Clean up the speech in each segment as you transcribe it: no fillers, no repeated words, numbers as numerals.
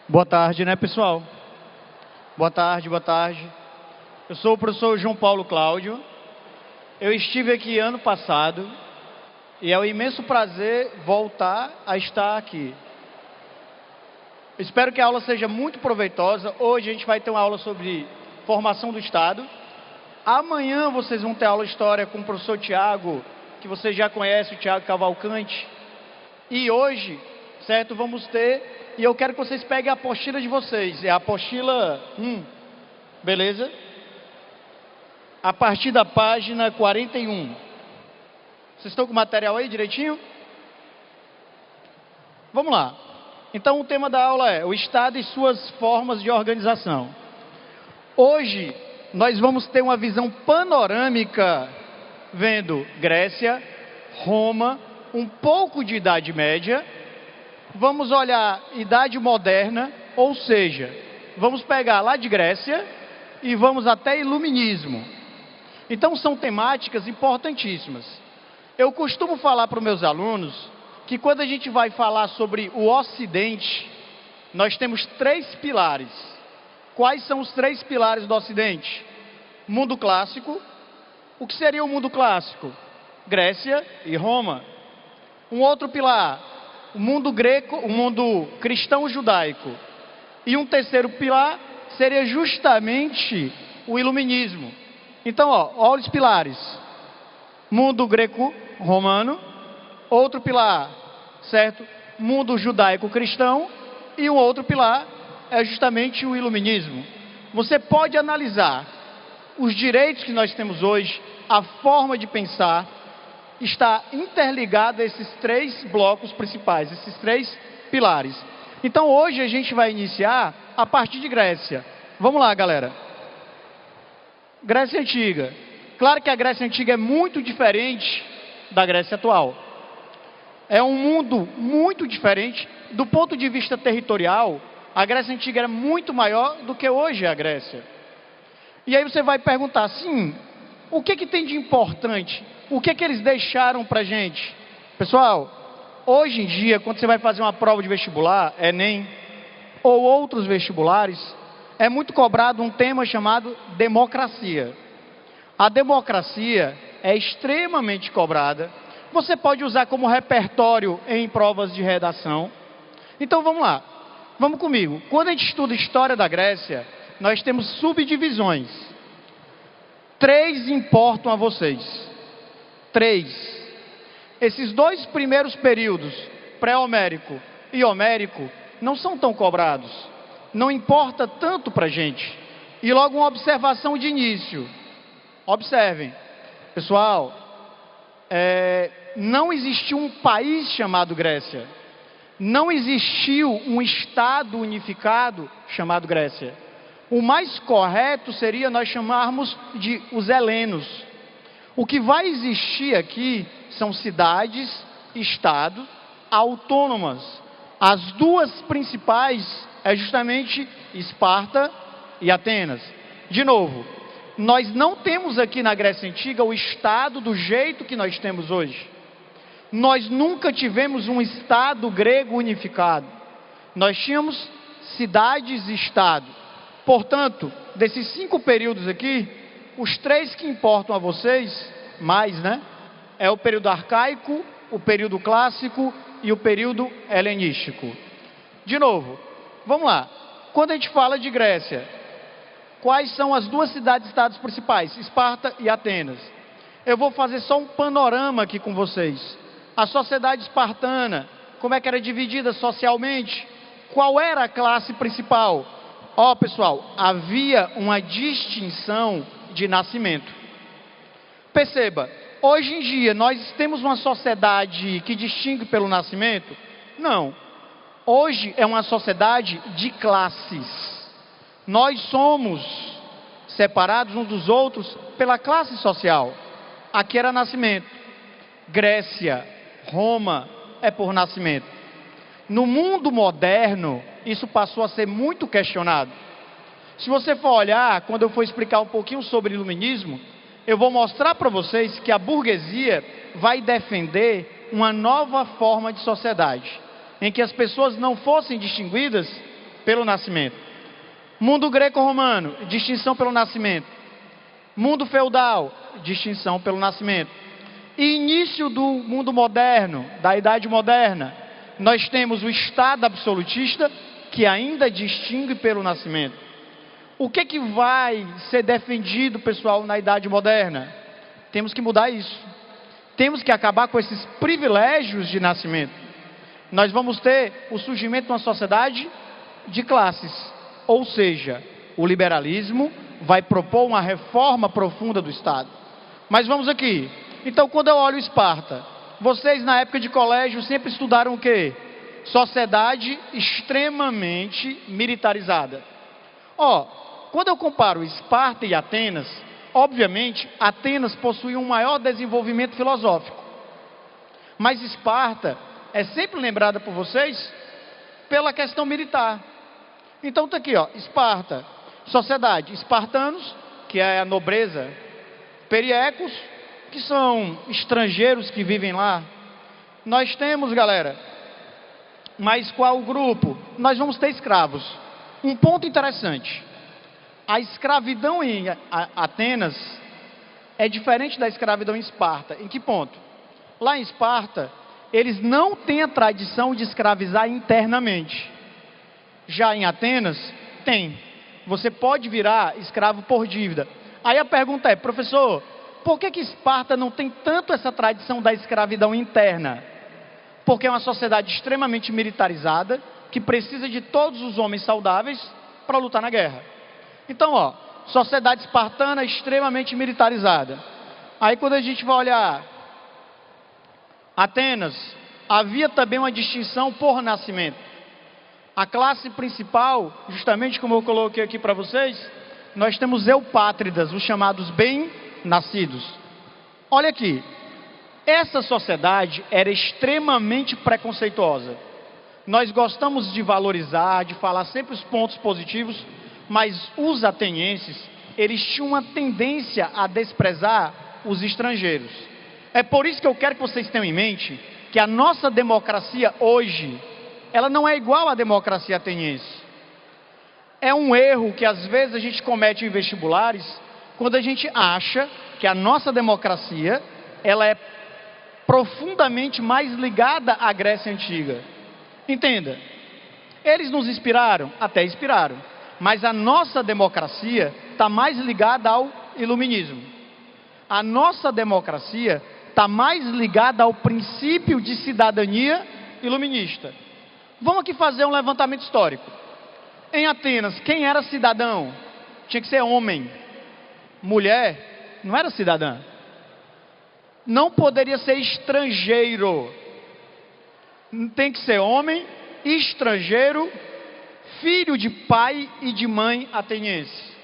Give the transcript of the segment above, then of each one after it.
Boa tarde, né, pessoal? Boa tarde, boa tarde. Eu sou o professor João Paulo Cláudio. Eu estive aqui ano passado e é um imenso prazer voltar a estar aqui. Espero que a aula seja muito proveitosa. Hoje a gente vai ter uma aula sobre formação do Estado. Amanhã vocês vão ter aula de história com o professor Tiago, que vocês já conhecem, o Tiago Cavalcante. E hoje, certo, vamos ter, e eu quero que vocês peguem a apostila de vocês, é a apostila 1, beleza? A partir da página 41. Vocês estão com o material aí direitinho? Vamos lá. Então o tema da aula é o Estado e suas formas de organização. Hoje nós vamos ter uma visão panorâmica vendo Grécia, Roma, um pouco de Idade Média. Vamos olhar Idade Moderna, ou seja, vamos pegar lá de Grécia e vamos até Iluminismo. Então são temáticas importantíssimas. Eu costumo falar para os meus alunos que quando a gente vai falar sobre o Ocidente, nós temos 3 pilares. Quais são os 3 pilares do Ocidente? Mundo clássico. O que seria o mundo clássico? Grécia e Roma. Um outro pilar, o mundo greco, o mundo cristão-judaico. E um terceiro pilar seria justamente o iluminismo. Então, olha os pilares. Mundo greco-romano. Outro pilar, certo? Mundo judaico-cristão. E um outro pilar é justamente o iluminismo. Você pode analisar os direitos que nós temos hoje, a forma de pensar, está interligado a esses 3 blocos principais, esses 3 pilares. Então hoje a gente vai iniciar a partir de Grécia. Vamos lá, galera. Grécia Antiga. Claro que a Grécia Antiga é muito diferente da Grécia atual. É um mundo muito diferente. Do ponto de vista territorial, a Grécia Antiga era muito maior do que hoje é a Grécia. E aí você vai perguntar assim, o que tem de importante? O que eles deixaram para a gente? Pessoal, hoje em dia, quando você vai fazer uma prova de vestibular, Enem, ou outros vestibulares, é muito cobrado um tema chamado democracia. A democracia é extremamente cobrada. Você pode usar como repertório em provas de redação. Então vamos lá, vamos comigo. Quando a gente estuda história da Grécia, nós temos subdivisões. 3 importam a vocês. 3. Esses 2 primeiros períodos, pré-homérico e homérico, não são tão cobrados. Não importa tanto para a gente. E logo uma observação de início. Observem, pessoal, não existiu um país chamado Grécia. Não existiu um Estado unificado chamado Grécia. O mais correto seria nós chamarmos de os helenos. O que vai existir aqui são cidades, estados, autônomas. As 2 principais é justamente Esparta e Atenas. De novo, nós não temos aqui na Grécia Antiga o Estado do jeito que nós temos hoje. Nós nunca tivemos um Estado grego unificado. Nós tínhamos cidades e Estado. Portanto, desses 5 períodos aqui, os 3 que importam a vocês, mais, né? É o período arcaico, o período clássico e o período helenístico. De novo, vamos lá. Quando a gente fala de Grécia, quais são as 2 cidades-estados principais? Esparta e Atenas. Eu vou fazer só um panorama aqui com vocês. A sociedade espartana, como é que era dividida socialmente? Qual era a classe principal? Pessoal, havia uma distinção de nascimento. Perceba, hoje em dia nós temos uma sociedade que distingue pelo nascimento? Não. Hoje é uma sociedade de classes. Nós somos separados uns dos outros pela classe social. Aqui era nascimento. Grécia, Roma é por nascimento. No mundo moderno, isso passou a ser muito questionado. Se você for olhar, quando eu for explicar um pouquinho sobre iluminismo, eu vou mostrar para vocês que a burguesia vai defender uma nova forma de sociedade, em que as pessoas não fossem distinguidas pelo nascimento. Mundo greco-romano, distinção pelo nascimento. Mundo feudal, distinção pelo nascimento. E início do mundo moderno, da Idade Moderna, nós temos o Estado absolutista, que ainda distingue pelo nascimento. O que vai ser defendido, pessoal, na Idade Moderna? Temos que mudar isso. Temos que acabar com esses privilégios de nascimento. Nós vamos ter o surgimento de uma sociedade de classes. Ou seja, o liberalismo vai propor uma reforma profunda do Estado. Mas vamos aqui. Então, quando eu olho Esparta, vocês na época de colégio sempre estudaram o quê? Sociedade extremamente militarizada. Quando eu comparo Esparta e Atenas, obviamente, Atenas possuía um maior desenvolvimento filosófico. Mas Esparta é sempre lembrada por vocês pela questão militar. Então está aqui, Esparta, sociedade, espartanos, que é a nobreza, periecos, que são estrangeiros que vivem lá. Nós temos, galera, mas qual o grupo? Nós vamos ter escravos. Um ponto interessante. A escravidão em Atenas é diferente da escravidão em Esparta. Em que ponto? Lá em Esparta, eles não têm a tradição de escravizar internamente. Já em Atenas, tem. Você pode virar escravo por dívida. Aí a pergunta é, professor, por que Esparta não tem tanto essa tradição da escravidão interna? Porque é uma sociedade extremamente militarizada, que precisa de todos os homens saudáveis para lutar na guerra. Então, sociedade espartana extremamente militarizada. Aí quando a gente vai olhar Atenas, havia também uma distinção por nascimento. A classe principal, justamente como eu coloquei aqui para vocês, nós temos eupátridas, os chamados bem-nascidos. Olha aqui, essa sociedade era extremamente preconceituosa. Nós gostamos de valorizar, de falar sempre os pontos positivos, mas os atenienses, eles tinham uma tendência a desprezar os estrangeiros. É por isso que eu quero que vocês tenham em mente que a nossa democracia hoje, ela não é igual à democracia ateniense. É um erro que às vezes a gente comete em vestibulares, quando a gente acha que a nossa democracia, ela é profundamente mais ligada à Grécia Antiga. Entenda, eles nos inspiraram? Até inspiraram. Mas a nossa democracia está mais ligada ao iluminismo. A nossa democracia está mais ligada ao princípio de cidadania iluminista. Vamos aqui fazer um levantamento histórico. Em Atenas, quem era cidadão? Tinha que ser homem. Mulher não era cidadã. Não poderia ser estrangeiro. Tem que ser homem, estrangeiro, filho de pai e de mãe ateniense.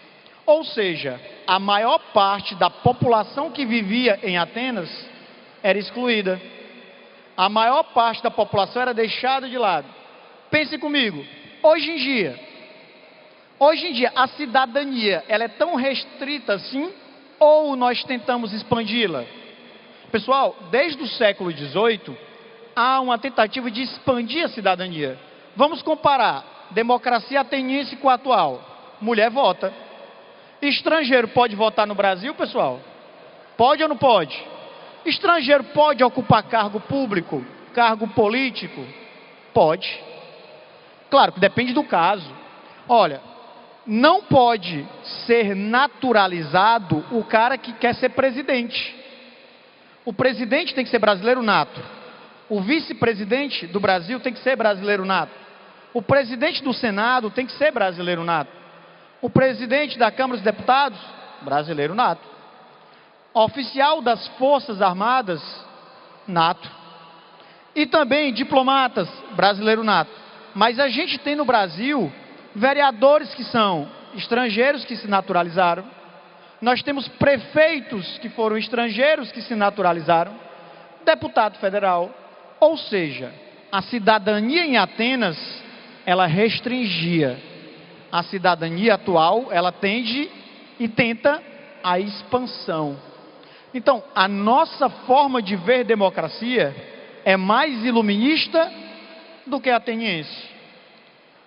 Ou seja, a maior parte da população que vivia em Atenas era excluída. A maior parte da população era deixada de lado. Pense comigo, hoje em dia, a cidadania, ela é tão restrita assim, ou nós tentamos expandi-la? Pessoal, desde o século XVIII, há uma tentativa de expandir a cidadania. Vamos comparar democracia ateniense com a atual. Mulher vota. Estrangeiro pode votar no Brasil, pessoal? Pode ou não pode? Estrangeiro pode ocupar cargo público, cargo político? Pode. Claro que depende do caso. Olha, não pode ser naturalizado o cara que quer ser presidente. O presidente tem que ser brasileiro nato. O vice-presidente do Brasil tem que ser brasileiro nato. O presidente do Senado tem que ser brasileiro nato. O presidente da Câmara dos Deputados, brasileiro nato. Oficial das Forças Armadas, nato. E também diplomatas, brasileiro nato. Mas a gente tem no Brasil vereadores que são estrangeiros que se naturalizaram. Nós temos prefeitos que foram estrangeiros que se naturalizaram. Deputado federal. Ou seja, a cidadania em Atenas, ela restringia. A cidadania atual, ela tende e tenta a expansão. Então, a nossa forma de ver democracia é mais iluminista do que ateniense.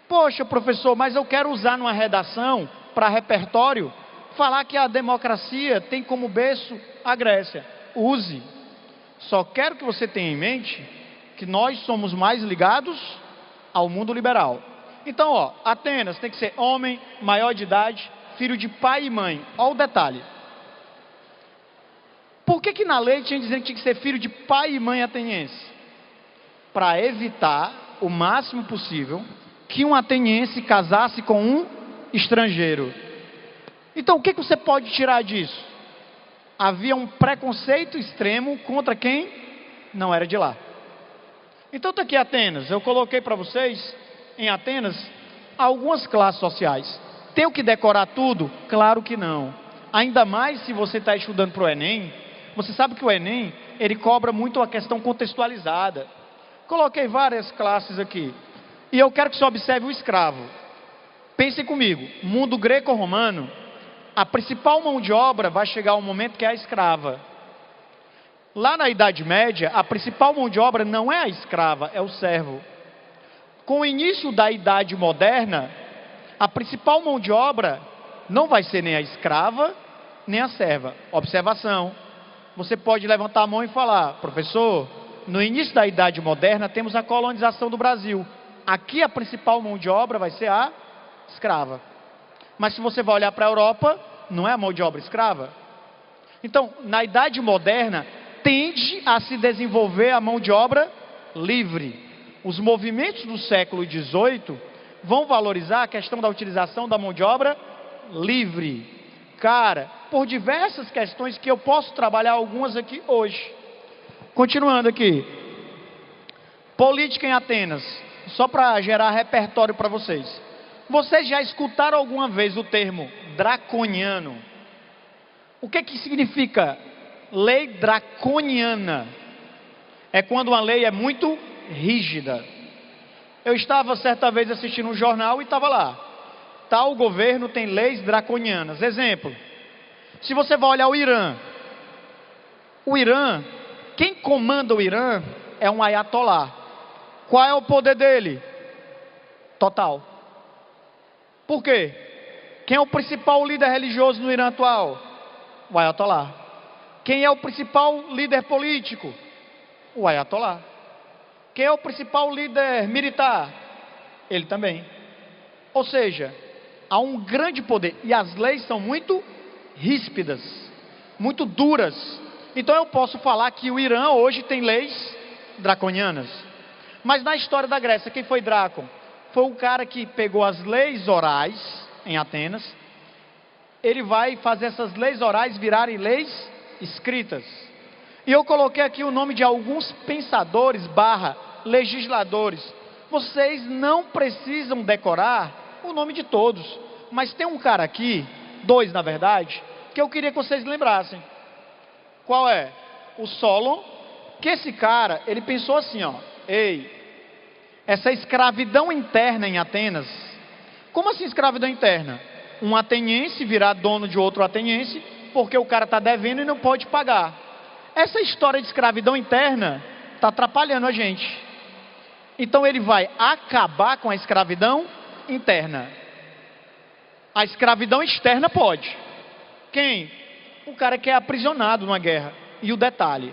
Poxa, professor, mas eu quero usar numa redação, para repertório, falar que a democracia tem como berço a Grécia. Use. Só quero que você tenha em mente que nós somos mais ligados ao mundo liberal. Então, ó, Atenas tem que ser homem, maior de idade, filho de pai e mãe. Olha o detalhe. Por que na lei tinha dizendo que tinha que ser filho de pai e mãe ateniense? Para evitar o máximo possível que um ateniense casasse com um estrangeiro. Então, o que você pode tirar disso? Havia um preconceito extremo contra quem não era de lá. Então, está aqui Atenas. Eu coloquei para vocês, em Atenas, algumas classes sociais. Tenho que decorar tudo? Claro que não. Ainda mais se você está estudando para o Enem. Você sabe que o Enem, ele cobra muito a questão contextualizada. Coloquei várias classes aqui. E eu quero que você observe o escravo. Pensem comigo, mundo greco-romano, a principal mão de obra vai chegar um momento que é a escrava. Lá na Idade Média, a principal mão de obra não é a escrava, é o servo. Com o início da Idade Moderna, a principal mão de obra não vai ser nem a escrava, nem a serva. Observação. Você pode levantar a mão e falar, professor, no início da Idade Moderna temos a colonização do Brasil. Aqui a principal mão de obra vai ser a escrava. Mas se você vai olhar para a Europa, não é a mão de obra escrava? Então, na Idade Moderna, tende a se desenvolver a mão de obra livre. Os movimentos do século XVIII vão valorizar a questão da utilização da mão de obra livre. Cara, por diversas questões que eu posso trabalhar algumas aqui hoje. Continuando aqui. Política em Atenas. Só para gerar repertório para vocês. Vocês já escutaram alguma vez o termo draconiano? O que significa lei draconiana? É quando uma lei é muito rígida. Eu estava certa vez assistindo um jornal e estava lá. Tal governo tem leis draconianas. Exemplo. Se você vai olhar o Irã. O Irã, quem comanda o Irã é um ayatolá. Qual é o poder dele? Total. Por quê? Quem é o principal líder religioso no Irã atual? O ayatolá. Quem é o principal líder político? O ayatolá. Quem é o principal líder militar? Ele também. Ou seja, há um grande poder. E as leis são muito ríspidas, muito duras. Então eu posso falar que o Irã hoje tem leis draconianas. Mas na história da Grécia, quem foi Drácon? Foi um cara que pegou as leis orais em Atenas. Ele vai fazer essas leis orais virarem leis escritas. E eu coloquei aqui o nome de alguns pensadores / legisladores. Vocês não precisam decorar o nome de todos. Mas tem um cara aqui, dois na verdade, que eu queria que vocês lembrassem. Qual é? O Solon. Que esse cara, ele pensou assim, ó. Ei, essa escravidão interna em Atenas. Como assim escravidão interna? Um ateniense virar dono de outro ateniense, porque o cara está devendo e não pode pagar. Essa história de escravidão interna está atrapalhando a gente. Então ele vai acabar com a escravidão interna. A escravidão externa pode. Quem? O cara que é aprisionado numa guerra. E o detalhe.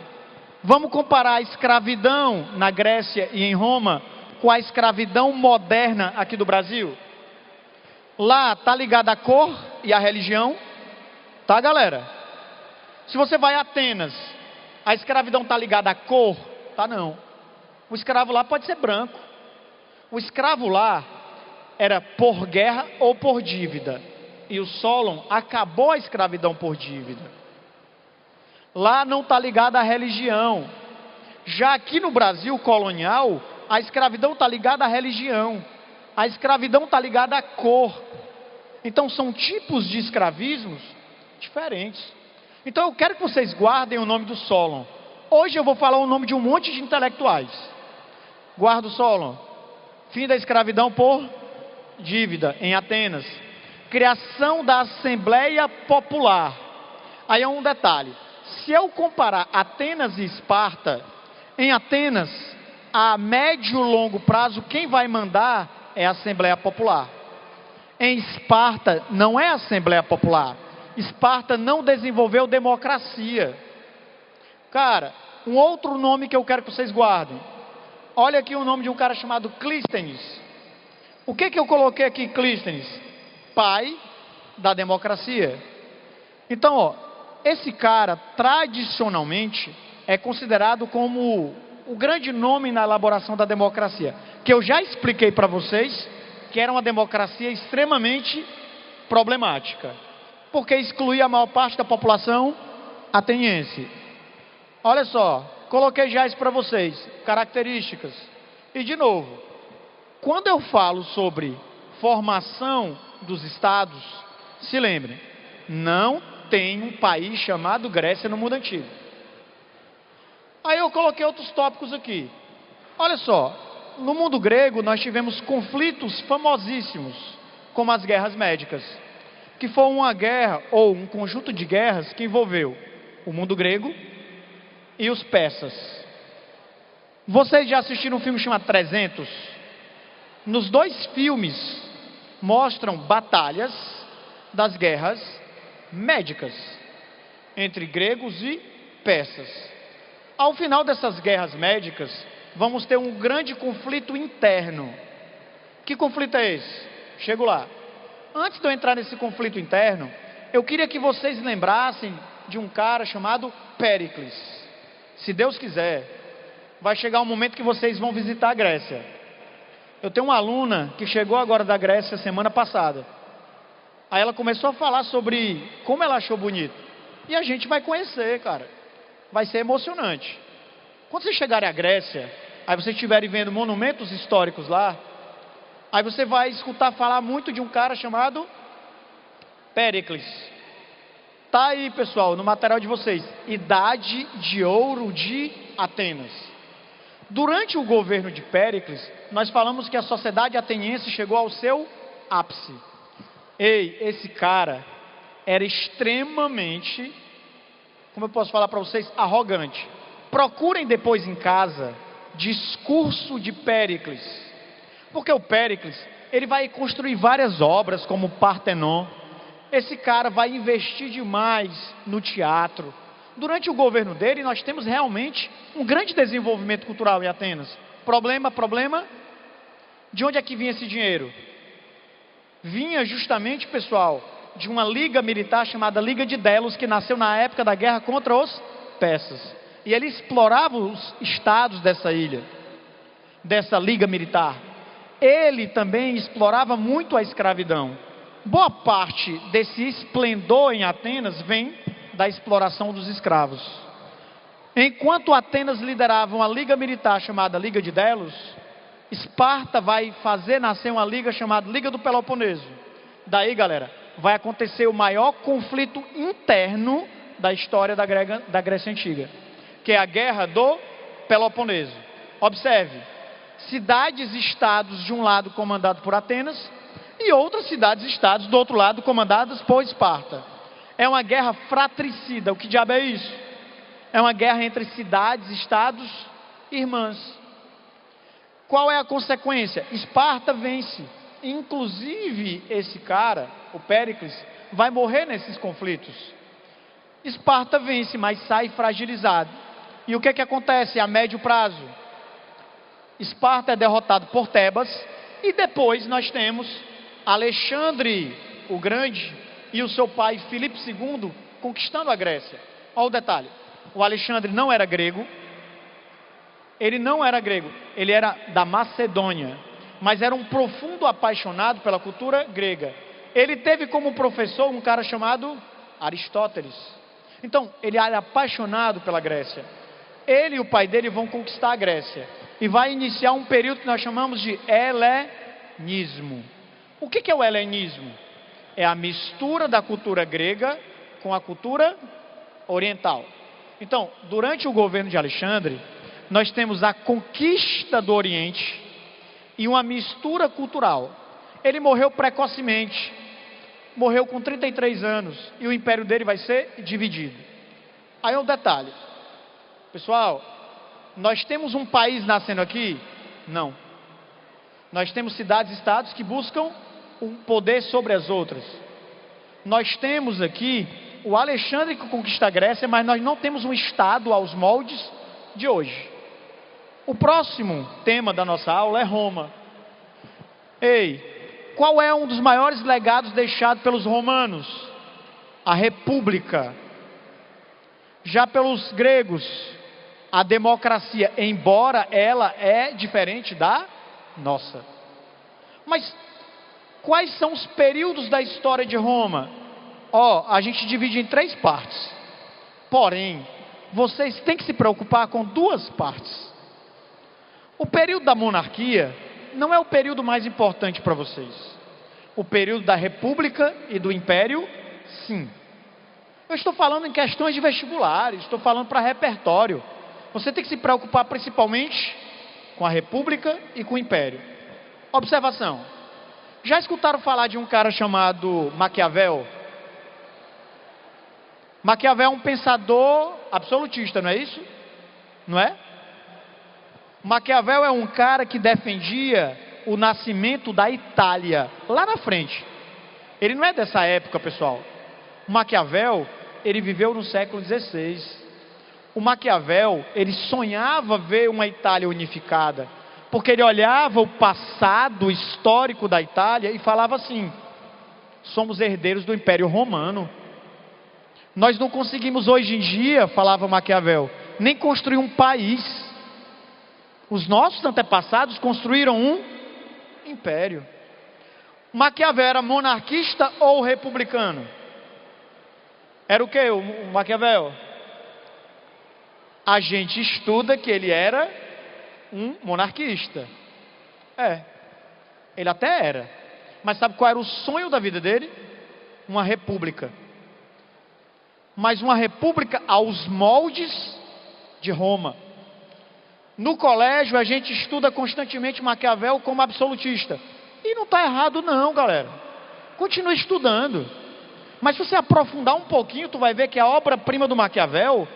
Vamos comparar a escravidão na Grécia e em Roma com a escravidão moderna aqui do Brasil? Lá está ligada a cor e a religião. Tá, galera? Se você vai a Atenas, a escravidão está ligada à cor? Tá, não. O escravo lá pode ser branco. O escravo lá era por guerra ou por dívida. E o Solon acabou a escravidão por dívida. Lá não está ligada à religião. Já aqui no Brasil colonial, a escravidão está ligada à religião. A escravidão está ligada à cor. Então são tipos de escravismos diferentes. Então eu quero que vocês guardem o nome do Solon. Hoje eu vou falar o nome de um monte de intelectuais. Guarda o Solon. Fim da escravidão por dívida em Atenas. Criação da Assembleia Popular. Aí é um detalhe. Se eu comparar Atenas e Esparta, em Atenas, a médio e longo prazo, quem vai mandar é a Assembleia Popular. Em Esparta não é Assembleia Popular. Esparta não desenvolveu democracia. Cara, um outro nome que eu quero que vocês guardem. Olha aqui o nome de um cara chamado Clístenes. O que eu coloquei aqui, Clístenes? Pai da democracia. Então, ó, esse cara, tradicionalmente, é considerado como o grande nome na elaboração da democracia, que eu já expliquei para vocês, que era uma democracia extremamente problemática, porque excluía a maior parte da população ateniense. Olha só, coloquei já isso para vocês, características. E de novo, quando eu falo sobre formação dos estados, se lembrem, não tem um país chamado Grécia no mundo antigo. Aí eu coloquei outros tópicos aqui. Olha só, no mundo grego nós tivemos conflitos famosíssimos, como as guerras médicas, que foi uma guerra ou um conjunto de guerras que envolveu o mundo grego e os persas. Vocês já assistiram um filme chamado 300? Nos dois filmes mostram batalhas das guerras médicas entre gregos e persas. Ao final dessas guerras médicas, vamos ter um grande conflito interno. Que conflito é esse? Chego lá. Antes de eu entrar nesse conflito interno, eu queria que vocês lembrassem de um cara chamado Péricles. Se Deus quiser, vai chegar um momento que vocês vão visitar a Grécia. Eu tenho uma aluna que chegou agora da Grécia semana passada. Aí ela começou a falar sobre como ela achou bonito. E a gente vai conhecer, cara. Vai ser emocionante. Quando vocês chegarem à Grécia, aí vocês estiverem vendo monumentos históricos lá, aí você vai escutar falar muito de um cara chamado Péricles. Tá aí, pessoal, no material de vocês. Idade de Ouro de Atenas. Durante o governo de Péricles, nós falamos que a sociedade ateniense chegou ao seu ápice. Ei, esse cara era extremamente, como eu posso falar para vocês, arrogante. Procurem depois em casa discurso de Péricles, porque o Péricles, ele vai construir várias obras como o Partenon. Esse cara vai investir demais no teatro. Durante o governo dele, nós temos realmente um grande desenvolvimento cultural em Atenas. Problema, de onde é que vinha esse dinheiro? Vinha justamente, pessoal, de uma liga militar chamada Liga de Delos, que nasceu na época da guerra contra os persas. E ele explorava os estados dessa ilha, dessa liga militar. Ele também explorava muito a escravidão. Boa parte desse esplendor em Atenas vem da exploração dos escravos. Enquanto Atenas liderava uma liga militar chamada Liga de Delos, Esparta vai fazer nascer uma liga chamada Liga do Peloponeso. Daí, galera, vai acontecer o maior conflito interno da história da Grécia Antiga, que é a Guerra do Peloponeso. Observe, cidades-estados de um lado comandado por Atenas e outras cidades-estados do outro lado comandadas por Esparta. É uma guerra fratricida. O que diabo é isso? É uma guerra entre cidades, estados e irmãs. Qual é a consequência? Esparta vence. Inclusive esse cara, o Péricles, vai morrer nesses conflitos. Esparta vence, mas sai fragilizado. E o que acontece a médio prazo? Esparta é derrotado por Tebas, e depois nós temos Alexandre o Grande e o seu pai Filipe II conquistando a Grécia. Olha o detalhe, o Alexandre não era grego, ele era da Macedônia, mas era um profundo apaixonado pela cultura grega. Ele teve como professor um cara chamado Aristóteles. Então, ele era apaixonado pela Grécia. Ele e o pai dele vão conquistar a Grécia e vai iniciar um período que nós chamamos de helenismo. O que é o helenismo? É a mistura da cultura grega com a cultura oriental. Então, durante o governo de Alexandre, nós temos a conquista do Oriente e uma mistura cultural. Ele morreu precocemente, morreu com 33 anos e o império dele vai ser dividido. Aí um detalhe, pessoal, nós temos um país nascendo aqui? Não. Nós temos cidades e estados que buscam um poder sobre as outras. Nós temos aqui o Alexandre que conquista a Grécia, mas nós não temos um estado aos moldes de hoje. O próximo tema da nossa aula é Roma. Ei, qual é um dos maiores legados deixados pelos romanos? A república. Já pelos gregos, a democracia, embora ela é diferente da nossa. Mas quais são os períodos da história de Roma? A gente divide em 3 partes. Porém, vocês têm que se preocupar com 2 partes. O período da monarquia não é o período mais importante para vocês. O período da república e do império, sim. Eu estou falando em questões de vestibulares, estou falando para repertório. Você tem que se preocupar principalmente com a república e com o império. Observação. Já escutaram falar de um cara chamado Maquiavel? Maquiavel é um pensador absolutista, não é isso? Não é? Maquiavel é um cara que defendia o nascimento da Itália, lá na frente. Ele não é dessa época, pessoal. O Maquiavel, ele viveu no século XVI. O Maquiavel, ele sonhava ver uma Itália unificada, porque ele olhava o passado histórico da Itália e falava assim: somos herdeiros do Império Romano. Nós não conseguimos hoje em dia, falava Maquiavel, nem construir um país. Os nossos antepassados construíram um império. Maquiavel era monarquista ou republicano? Era o que o Maquiavel? A gente estuda que ele era um monarquista. Ele até era. Mas sabe qual era o sonho da vida dele? Uma república. Mas uma república aos moldes de Roma. No colégio a gente estuda constantemente Maquiavel como absolutista. E não está errado não, galera. Continue estudando. Mas se você aprofundar um pouquinho, tu vai ver que a obra-prima do Maquiavel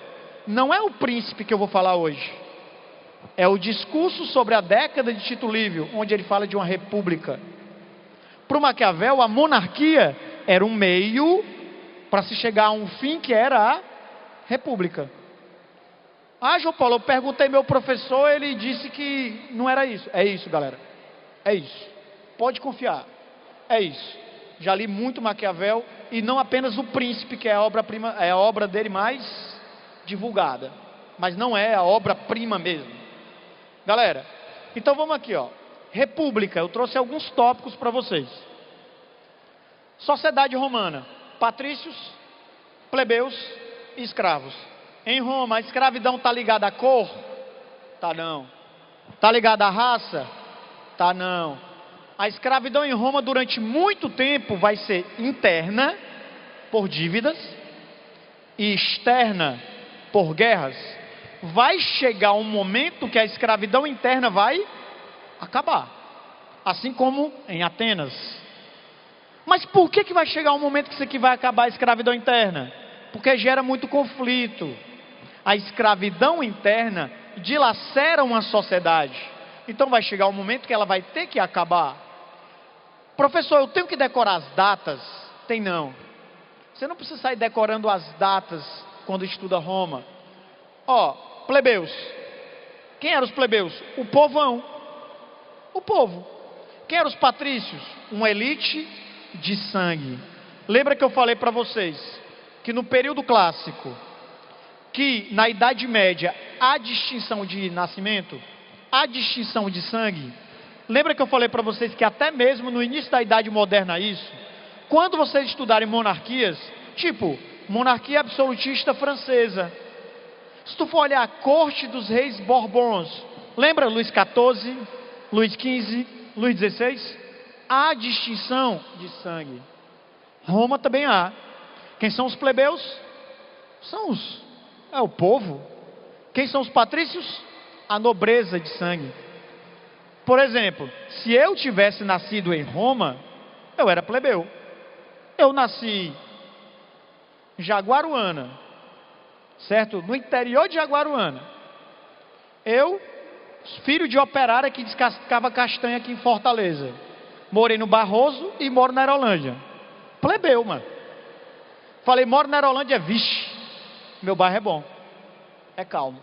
não é o Príncipe que eu vou falar hoje. É o discurso sobre a década de Tito Livio, onde ele fala de uma república. Para o Maquiavel, a monarquia era um meio para se chegar a um fim que era a república. João Paulo, eu perguntei ao meu professor, ele disse que não era isso. É isso, galera. É isso. Pode confiar. É isso. Já li muito Maquiavel, e não apenas o Príncipe, que é a obra-prima, é a obra dele mais divulgada, mas não é a obra-prima mesmo. Galera, então vamos aqui, república. Eu trouxe alguns tópicos para vocês. Sociedade romana: patrícios, plebeus e escravos. Em Roma, a escravidão está ligada à cor? Tá não. Está ligada à raça? Tá não. A escravidão em Roma durante muito tempo vai ser interna, por dívidas, e externa, por guerras. Vai chegar um momento que a escravidão interna vai acabar, assim como em Atenas. Mas por que vai chegar um momento que isso aqui vai acabar a escravidão interna? Porque gera muito conflito. A escravidão interna dilacera uma sociedade. Então vai chegar um momento que ela vai ter que acabar. Professor, eu tenho que decorar as datas? Tem não. Você não precisa sair decorando as datas quando estuda Roma. Plebeus. Quem eram os plebeus? O povão. O povo. Quem eram os patrícios? Uma elite de sangue. Lembra que eu falei para vocês que no período clássico, que na Idade Média há distinção de nascimento, há distinção de sangue? Lembra que eu falei para vocês que até mesmo no início da Idade Moderna isso? Quando vocês estudarem monarquias, tipo monarquia absolutista francesa, se tu for olhar a corte dos reis Bourbons, lembra Luís XIV, Luís XV, Luís XVI? Há distinção de sangue. Roma também há. Quem são os plebeus? É o povo. Quem são os patrícios? A nobreza de sangue. Por exemplo, se eu tivesse nascido em Roma, eu era plebeu. Eu nasci em Jaguaruana, certo? No interior de Jaguaruana. Eu Filho de operária que descascava castanha aqui em Fortaleza. Morei no Barroso e moro na Aerolândia. Plebeu, mano. Falei, moro na Aerolândia, vixe, meu bairro é bom. É calmo.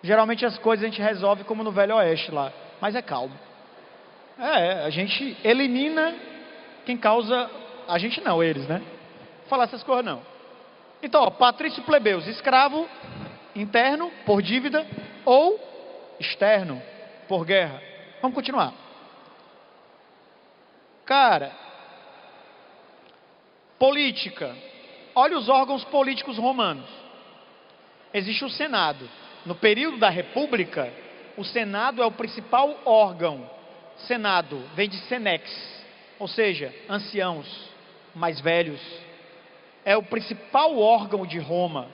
Geralmente as coisas a gente resolve como no Velho Oeste lá, mas é calmo. A gente elimina quem causa... A gente não, eles, né? Falar essas coisas não. Então, ó, patrício plebeus, escravo interno por dívida ou externo por guerra. Vamos continuar. Cara, política. Olha os órgãos políticos romanos. Existe o Senado. No período da República, o Senado é o principal órgão. Senado vem de senex, ou seja, anciãos, mais velhos. É o principal órgão de Roma.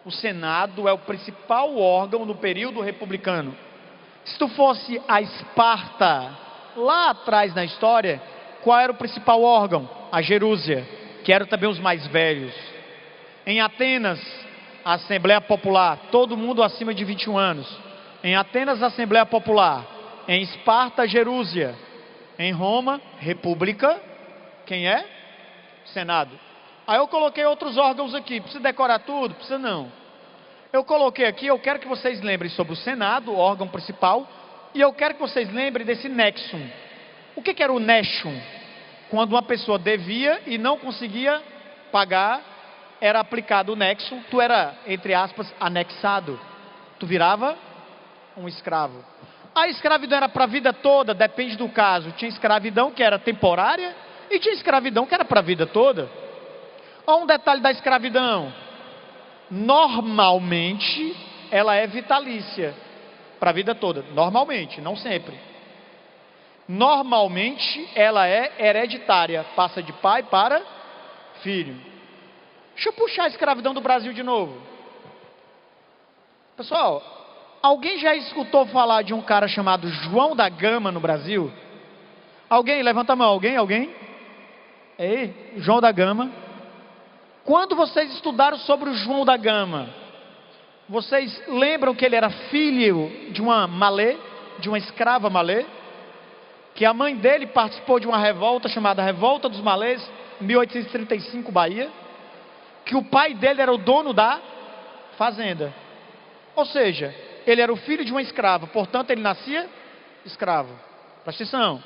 O Senado é o principal órgão no período republicano. Se tu fosse a Esparta, lá atrás na história, qual era o principal órgão? A Gerúsia, que eram também os mais velhos. Em Atenas, a Assembleia Popular, todo mundo acima de 21 anos. Em Atenas, a Assembleia Popular. Em Esparta, Gerúsia. Em Roma, República. Quem é? Senado. Aí eu coloquei outros órgãos aqui. Precisa decorar tudo? Precisa não. Eu coloquei aqui, eu quero que vocês lembrem sobre o Senado, o órgão principal. E eu quero que vocês lembrem desse nexum. O que era o nexum? Quando uma pessoa devia e não conseguia pagar, era aplicado o nexum. Tu era, entre aspas, anexado. Tu virava um escravo. A escravidão era para a vida toda, depende do caso. Tinha escravidão que era temporária e tinha escravidão que era para a vida toda. Olha um detalhe da escravidão. Normalmente, ela é vitalícia para a vida toda. Normalmente, não sempre. Normalmente, ela é hereditária. Passa de pai para filho. Deixa eu puxar a escravidão do Brasil de novo. Pessoal, alguém já escutou falar de um cara chamado João da Gama no Brasil? Alguém? Levanta a mão. Alguém? Ei, João da Gama. Quando vocês estudaram sobre o João da Gama, vocês lembram que ele era filho de uma malê, de uma escrava malê? Que a mãe dele participou de uma revolta chamada Revolta dos Malês, 1835, Bahia. Que o pai dele era o dono da fazenda. Ou seja, ele era o filho de uma escrava, portanto ele nascia escravo. Presta atenção.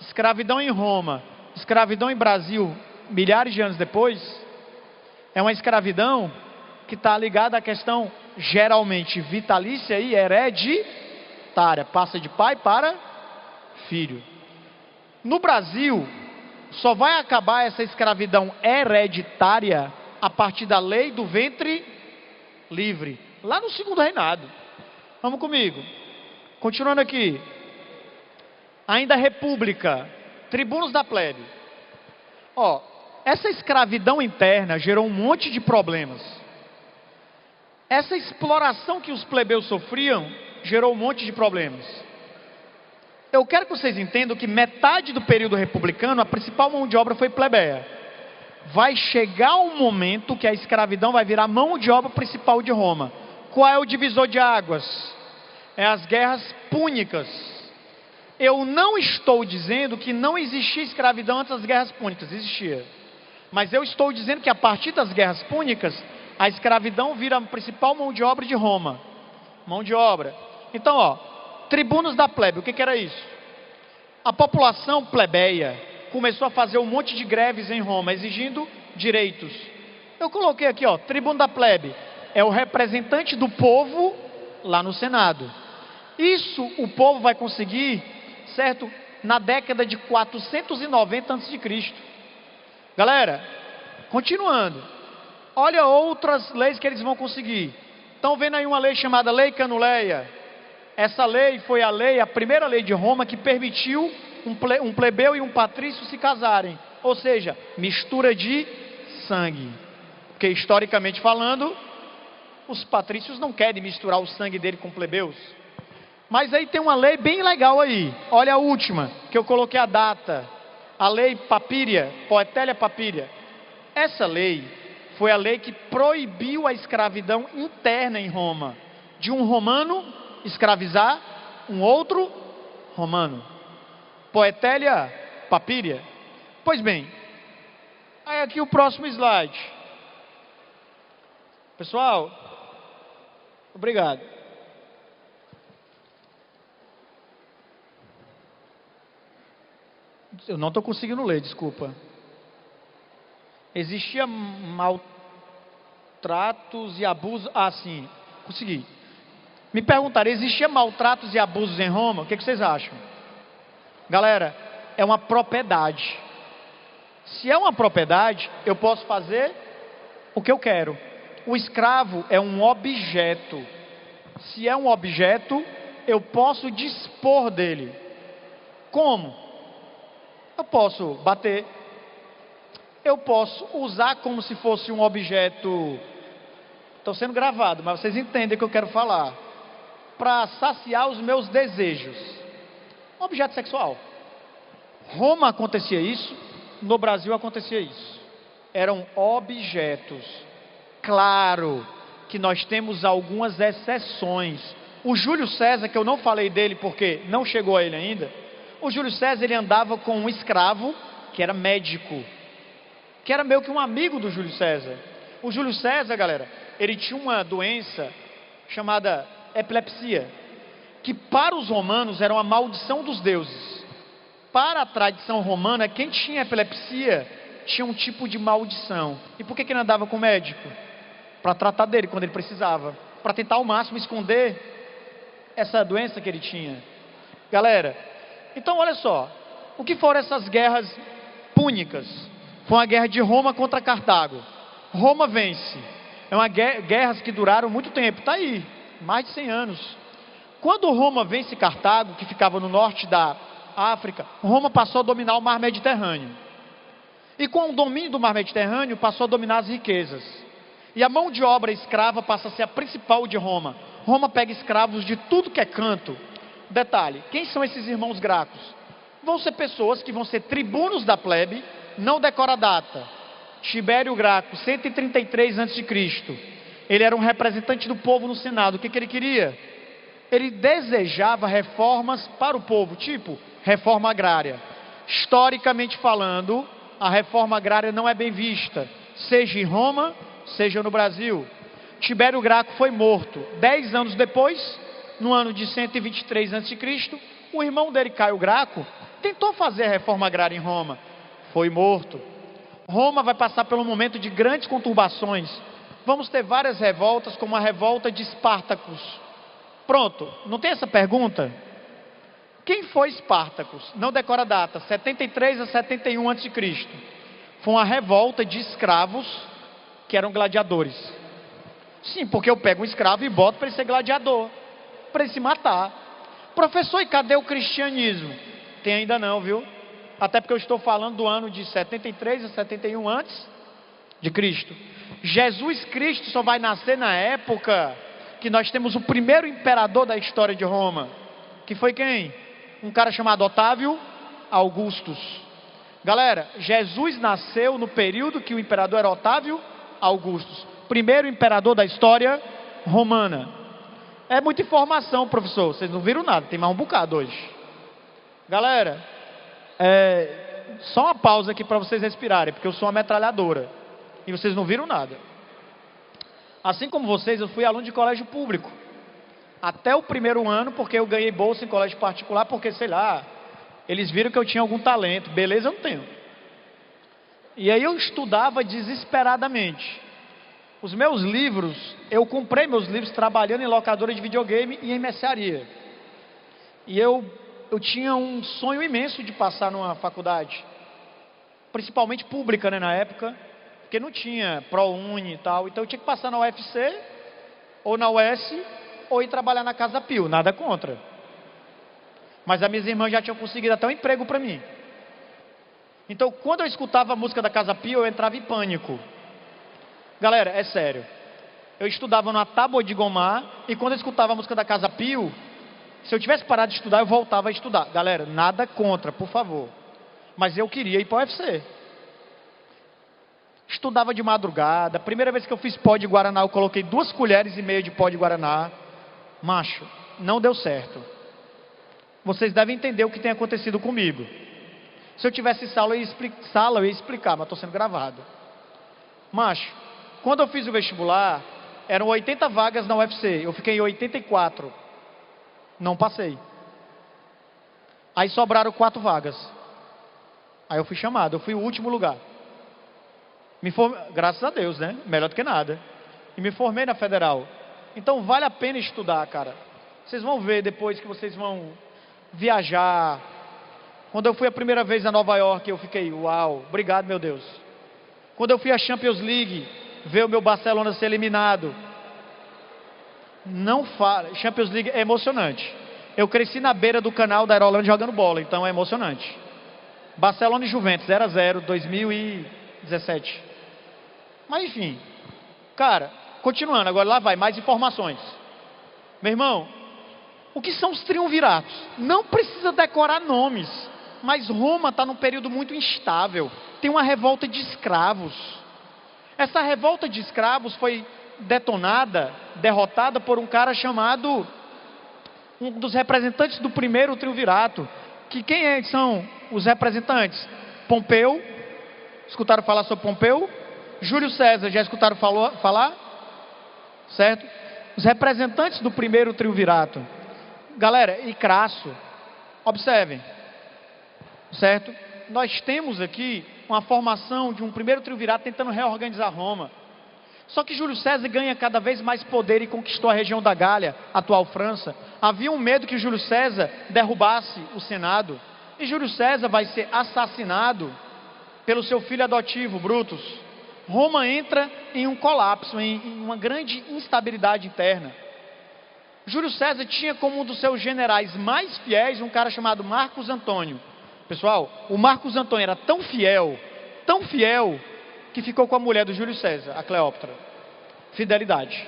Escravidão em Roma, escravidão em Brasil, milhares de anos depois, é uma escravidão que está ligada à questão geralmente vitalícia e hereditária. Passa de pai para filho. No Brasil, só vai acabar essa escravidão hereditária a partir da lei do ventre livre, lá no segundo reinado. Vamos comigo. Continuando aqui. Ainda república, tribunos da plebe. Ó, essa escravidão interna gerou um monte de problemas. Essa exploração que os plebeus sofriam gerou um monte de problemas. Eu quero que vocês entendam que metade do período republicano, a principal mão de obra foi plebeia. Vai chegar um momento que a escravidão vai virar mão de obra principal de Roma. Qual é o divisor de águas? É as guerras púnicas. Eu não estou dizendo que não existia escravidão antes das guerras púnicas, existia. Mas eu estou dizendo que a partir das guerras púnicas, a escravidão vira a principal mão de obra de Roma. Mão de obra. Então, ó, tribunos da plebe, o que era isso? A população plebeia começou a fazer um monte de greves em Roma, exigindo direitos. Eu coloquei aqui, ó, tribuno da plebe, é o representante do povo lá no Senado. Isso o povo vai conseguir, certo? Na década de 490 a.C. Galera, continuando. Olha outras leis que eles vão conseguir. Estão vendo aí uma lei chamada Lei Canuleia? Essa lei foi a primeira lei de Roma que permitiu um plebeu e um patrício se casarem. Ou seja, mistura de sangue. Porque historicamente falando, os patrícios não querem misturar o sangue dele com plebeus. Mas aí tem uma lei bem legal aí. Olha a última, que eu coloquei a data. A lei Papíria, Poetélia Papíria. Essa lei foi a lei que proibiu a escravidão interna em Roma. De um romano escravizar um outro romano. Poetélia Papíria. Pois bem, aí aqui o próximo slide. Pessoal, obrigado. Eu não estou conseguindo ler, desculpa. Existia maltratos e abusos. Ah, sim, consegui. Me perguntaram, existia maltratos e abusos em Roma? O que vocês acham? Galera, é uma propriedade. Se é uma propriedade, eu posso fazer o que eu quero. O escravo é um objeto. Se é um objeto, eu posso dispor dele. Como? Eu posso bater. Eu posso usar como se fosse um objeto. Estou sendo gravado, mas vocês entendem o que eu quero falar. Para saciar os meus desejos. Um objeto sexual. Roma acontecia isso, no Brasil acontecia isso. Eram objetos. Claro que nós temos algumas exceções. O Júlio César, que eu não falei dele porque não chegou a ele ainda. O Júlio César, ele andava com um escravo que era médico, que era meio que um amigo do Júlio César. O Júlio César, galera, ele tinha uma doença chamada epilepsia, que para os romanos era uma maldição dos deuses. Para a tradição romana, quem tinha epilepsia tinha um tipo de maldição. E por que ele andava com o médico? Para tratar dele quando ele precisava, para tentar ao máximo esconder essa doença que ele tinha. Galera, então olha só, o que foram essas guerras púnicas? Foi uma guerra de Roma contra Cartago. Roma vence. É uma guerras que duraram muito tempo, está aí, mais de 100 anos. Quando Roma vence Cartago, que ficava no norte da África, Roma passou a dominar o mar Mediterrâneo. E com o domínio do mar Mediterrâneo, passou a dominar as riquezas. E a mão de obra escrava passa a ser a principal de Roma. Roma pega escravos de tudo que é canto. Detalhe, quem são esses irmãos Gracos? Vão ser pessoas que vão ser tribunos da plebe, não decora a data. Tibério Graco, 133 a.C. Ele era um representante do povo no Senado. O que ele queria? Ele desejava reformas para o povo, tipo reforma agrária. Historicamente falando, a reforma agrária não é bem vista, seja em Roma, seja no Brasil. Tibério Graco foi morto. 10 anos depois, no ano de 123 a.C., o irmão dele, Caio Graco, tentou fazer a reforma agrária em Roma. Foi morto. Roma vai passar por um momento de grandes conturbações. Vamos ter várias revoltas, como a revolta de Espartacus. Pronto, não tem essa pergunta? Quem foi Espartacus? Não decora a data, 73 a 71 a.C. Foi uma revolta de escravos que eram gladiadores. Sim, porque eu pego um escravo e boto para ele ser gladiador, para ele se matar. Professor, e cadê o cristianismo? Tem ainda não, viu? Até porque eu estou falando do ano de 73 a 71 antes de Cristo. Jesus Cristo só vai nascer na época que nós temos o primeiro imperador da história de Roma. Que foi quem? Um cara chamado Otávio Augustus. Galera, Jesus nasceu no período que o imperador era Otávio Augustus. Primeiro imperador da história romana. É muita informação, professor. Vocês não viram nada, tem mais um bocado hoje. Galera, só uma pausa aqui para vocês respirarem, porque eu sou uma metralhadora. E vocês não viram nada. Assim como vocês, eu fui aluno de colégio público. Até o primeiro ano, porque eu ganhei bolsa em colégio particular, porque, sei lá, eles viram que eu tinha algum talento. Beleza, eu não tenho. E aí eu estudava desesperadamente. Os meus livros, eu comprei meus livros trabalhando em locadora de videogame e em mercearia. E eu tinha um sonho imenso de passar numa faculdade, principalmente pública, né, na época, porque não tinha ProUni e tal, então eu tinha que passar na UFC, ou na UES, ou ir trabalhar na Casa Pio, nada contra. Mas as minhas irmãs já tinham conseguido até um emprego para mim. Então, quando eu escutava a música da Casa Pio, eu entrava em pânico. Galera, é sério. Eu estudava numa tábua de gomar, e quando eu escutava a música da Casa Pio, se eu tivesse parado de estudar, eu voltava a estudar. Galera, nada contra, por favor. Mas eu queria ir para o UFC. Estudava de madrugada. A primeira vez que eu fiz pó de Guaraná, eu coloquei 2,5 colheres de pó de Guaraná. Macho, não deu certo. vocês devem entender o que tem acontecido comigo. Se eu tivesse sala, eu ia explicar, mas estou sendo gravado. Macho, quando eu fiz o vestibular, eram 80 vagas na UFC, eu fiquei em 84. Não passei. Aí sobraram 4 vagas. Aí eu fui chamado, eu fui o último lugar. Graças a Deus, né? Melhor do que nada. E me formei na Federal. Então vale a pena estudar, cara. Vocês vão ver depois que vocês vão viajar. Quando eu fui a primeira vez a Nova York, eu fiquei, uau, obrigado, meu Deus. Quando eu fui à Champions League, ver o meu Barcelona ser eliminado. Não fala, Champions League é emocionante. Eu cresci na beira do canal da Aerolândia jogando bola, então é emocionante. Barcelona e Juventus, 0-0, 2017. Mas enfim, cara, continuando, agora lá vai, mais informações. Meu irmão, o que são os triunviratos? Não precisa decorar nomes, mas Roma está num período muito instável. Tem uma revolta de escravos. Essa revolta de escravos foi derrotada por um cara chamado, um dos representantes do primeiro triunvirato. Que quem são os representantes? Pompeu, escutaram falar sobre Pompeu? Júlio César, já escutaram falar? Certo? Os representantes do primeiro triunvirato. Galera, e Crasso, observem, certo? Nós temos aqui uma formação de um primeiro triunvirato tentando reorganizar Roma. Só que Júlio César ganha cada vez mais poder e conquistou a região da Gália, atual França. Havia um medo que Júlio César derrubasse o Senado. E Júlio César vai ser assassinado pelo seu filho adotivo, Brutus. Roma entra em um colapso, em uma grande instabilidade interna. Júlio César tinha como um dos seus generais mais fiéis um cara chamado Marcos Antônio. Pessoal, o Marcos Antônio era tão fiel, que ficou com a mulher do Júlio César, a Cleópatra. Fidelidade.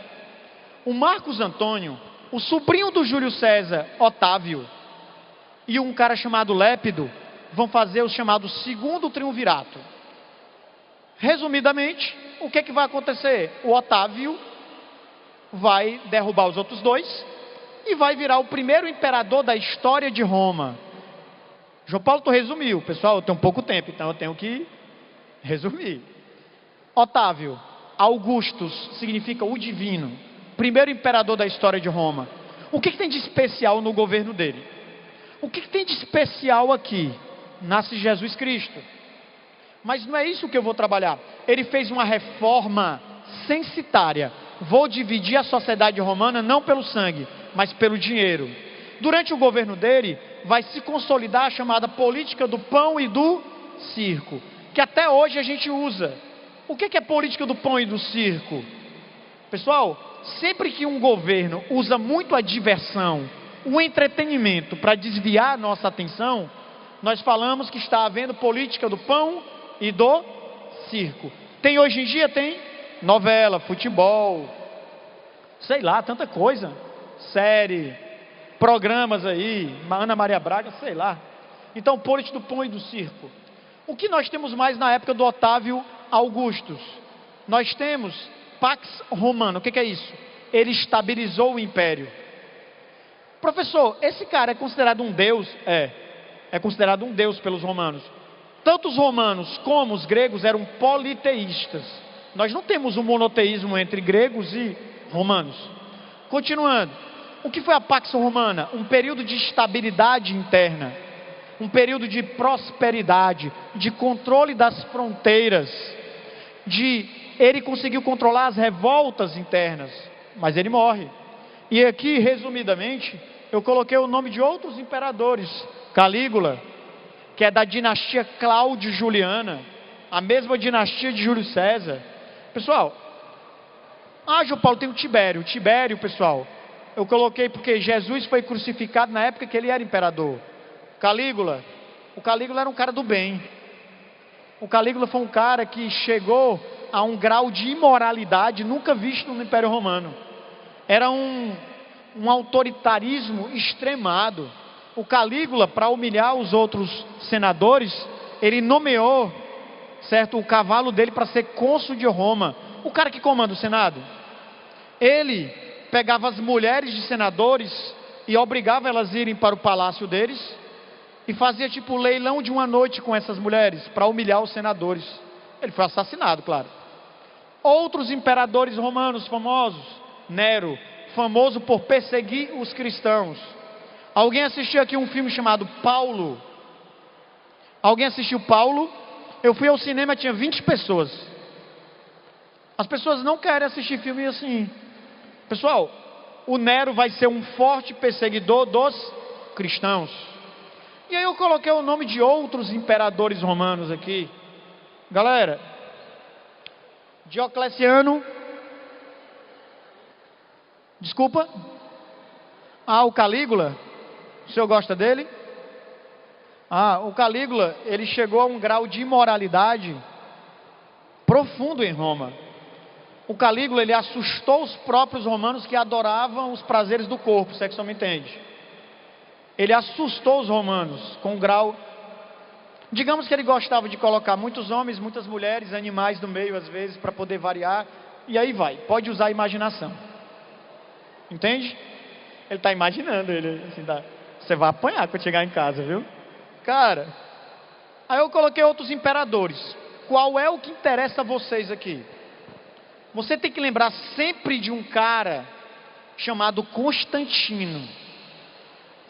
O Marcos Antônio, o sobrinho do Júlio César, Otávio, e um cara chamado Lépido, vão fazer o chamado segundo triunvirato. Resumidamente, o que vai acontecer? O Otávio vai derrubar os outros dois e vai virar o primeiro imperador da história de Roma. João Paulo, tu resumiu. Pessoal, eu tenho pouco tempo, então eu tenho que resumir. Otávio, Augustus, significa o divino. Primeiro imperador da história de Roma. O que tem de especial no governo dele? O que tem de especial aqui? Nasce Jesus Cristo. Mas não é isso que eu vou trabalhar. Ele fez uma reforma censitária. Vou dividir a sociedade romana não pelo sangue, mas pelo dinheiro. Durante o governo dele, vai se consolidar a chamada política do pão e do circo, que até hoje a gente usa. O que é política do pão e do circo? Pessoal, sempre que um governo usa muito a diversão, o entretenimento para desviar a nossa atenção, nós falamos que está havendo política do pão e do circo. Tem hoje em dia? Tem novela, futebol, sei lá, tanta coisa, série, programas aí, Ana Maria Braga, sei lá. Então, política do pão e do circo. O que nós temos mais na época do Otávio Augustus? Nós temos Pax Romana. O que é isso? Ele estabilizou o império. Professor, esse cara é considerado um deus? É considerado um deus pelos romanos. Tanto os romanos como os gregos eram politeístas. Nós não temos um monoteísmo entre gregos e romanos. Continuando, o que foi a Pax Romana? Um período de estabilidade interna, um período de prosperidade, de controle das fronteiras, ele conseguiu controlar as revoltas internas, mas ele morre. E aqui, resumidamente, eu coloquei o nome de outros imperadores. Calígula, que é da dinastia Cláudio-Juliana, a mesma dinastia de Júlio César. Pessoal, João Paulo, tem o Tibério. Tibério, pessoal, eu coloquei porque Jesus foi crucificado na época que ele era imperador. Calígula, o Calígula era um cara do bem. O Calígula foi um cara que chegou a um grau de imoralidade nunca visto no Império Romano. Era um autoritarismo extremado. O Calígula, para humilhar os outros senadores, ele nomeou, certo, o cavalo dele para ser cônsul de Roma. O cara que comanda o Senado, ele pegava as mulheres de senadores e obrigava elas a irem para o palácio deles e fazia tipo leilão de uma noite com essas mulheres para humilhar os senadores. Ele foi assassinado, claro. Outros imperadores romanos famosos, Nero, famoso por perseguir os cristãos. Alguém assistiu aqui um filme chamado Paulo? Alguém assistiu Paulo? Eu fui ao cinema, tinha 20 pessoas. As pessoas não querem assistir filme assim. Pessoal, o Nero vai ser um forte perseguidor dos cristãos. E aí eu coloquei o nome de outros imperadores romanos aqui. Galera, Diocleciano. Desculpa. O Calígula. O senhor gosta dele? O Calígula, ele chegou a um grau de imoralidade profundo em Roma. O Calígula, ele assustou os próprios romanos que adoravam os prazeres do corpo, se é que você me entende. Ele assustou os romanos com um grau... Digamos que ele gostava de colocar muitos homens, muitas mulheres, animais no meio às vezes, para poder variar. E aí vai, pode usar a imaginação. Entende? Ele está imaginando, ele assim, você vai apanhar quando chegar em casa, viu? Cara, aí eu coloquei outros imperadores. Qual é o que interessa a vocês aqui? Você tem que lembrar sempre de um cara chamado Constantino.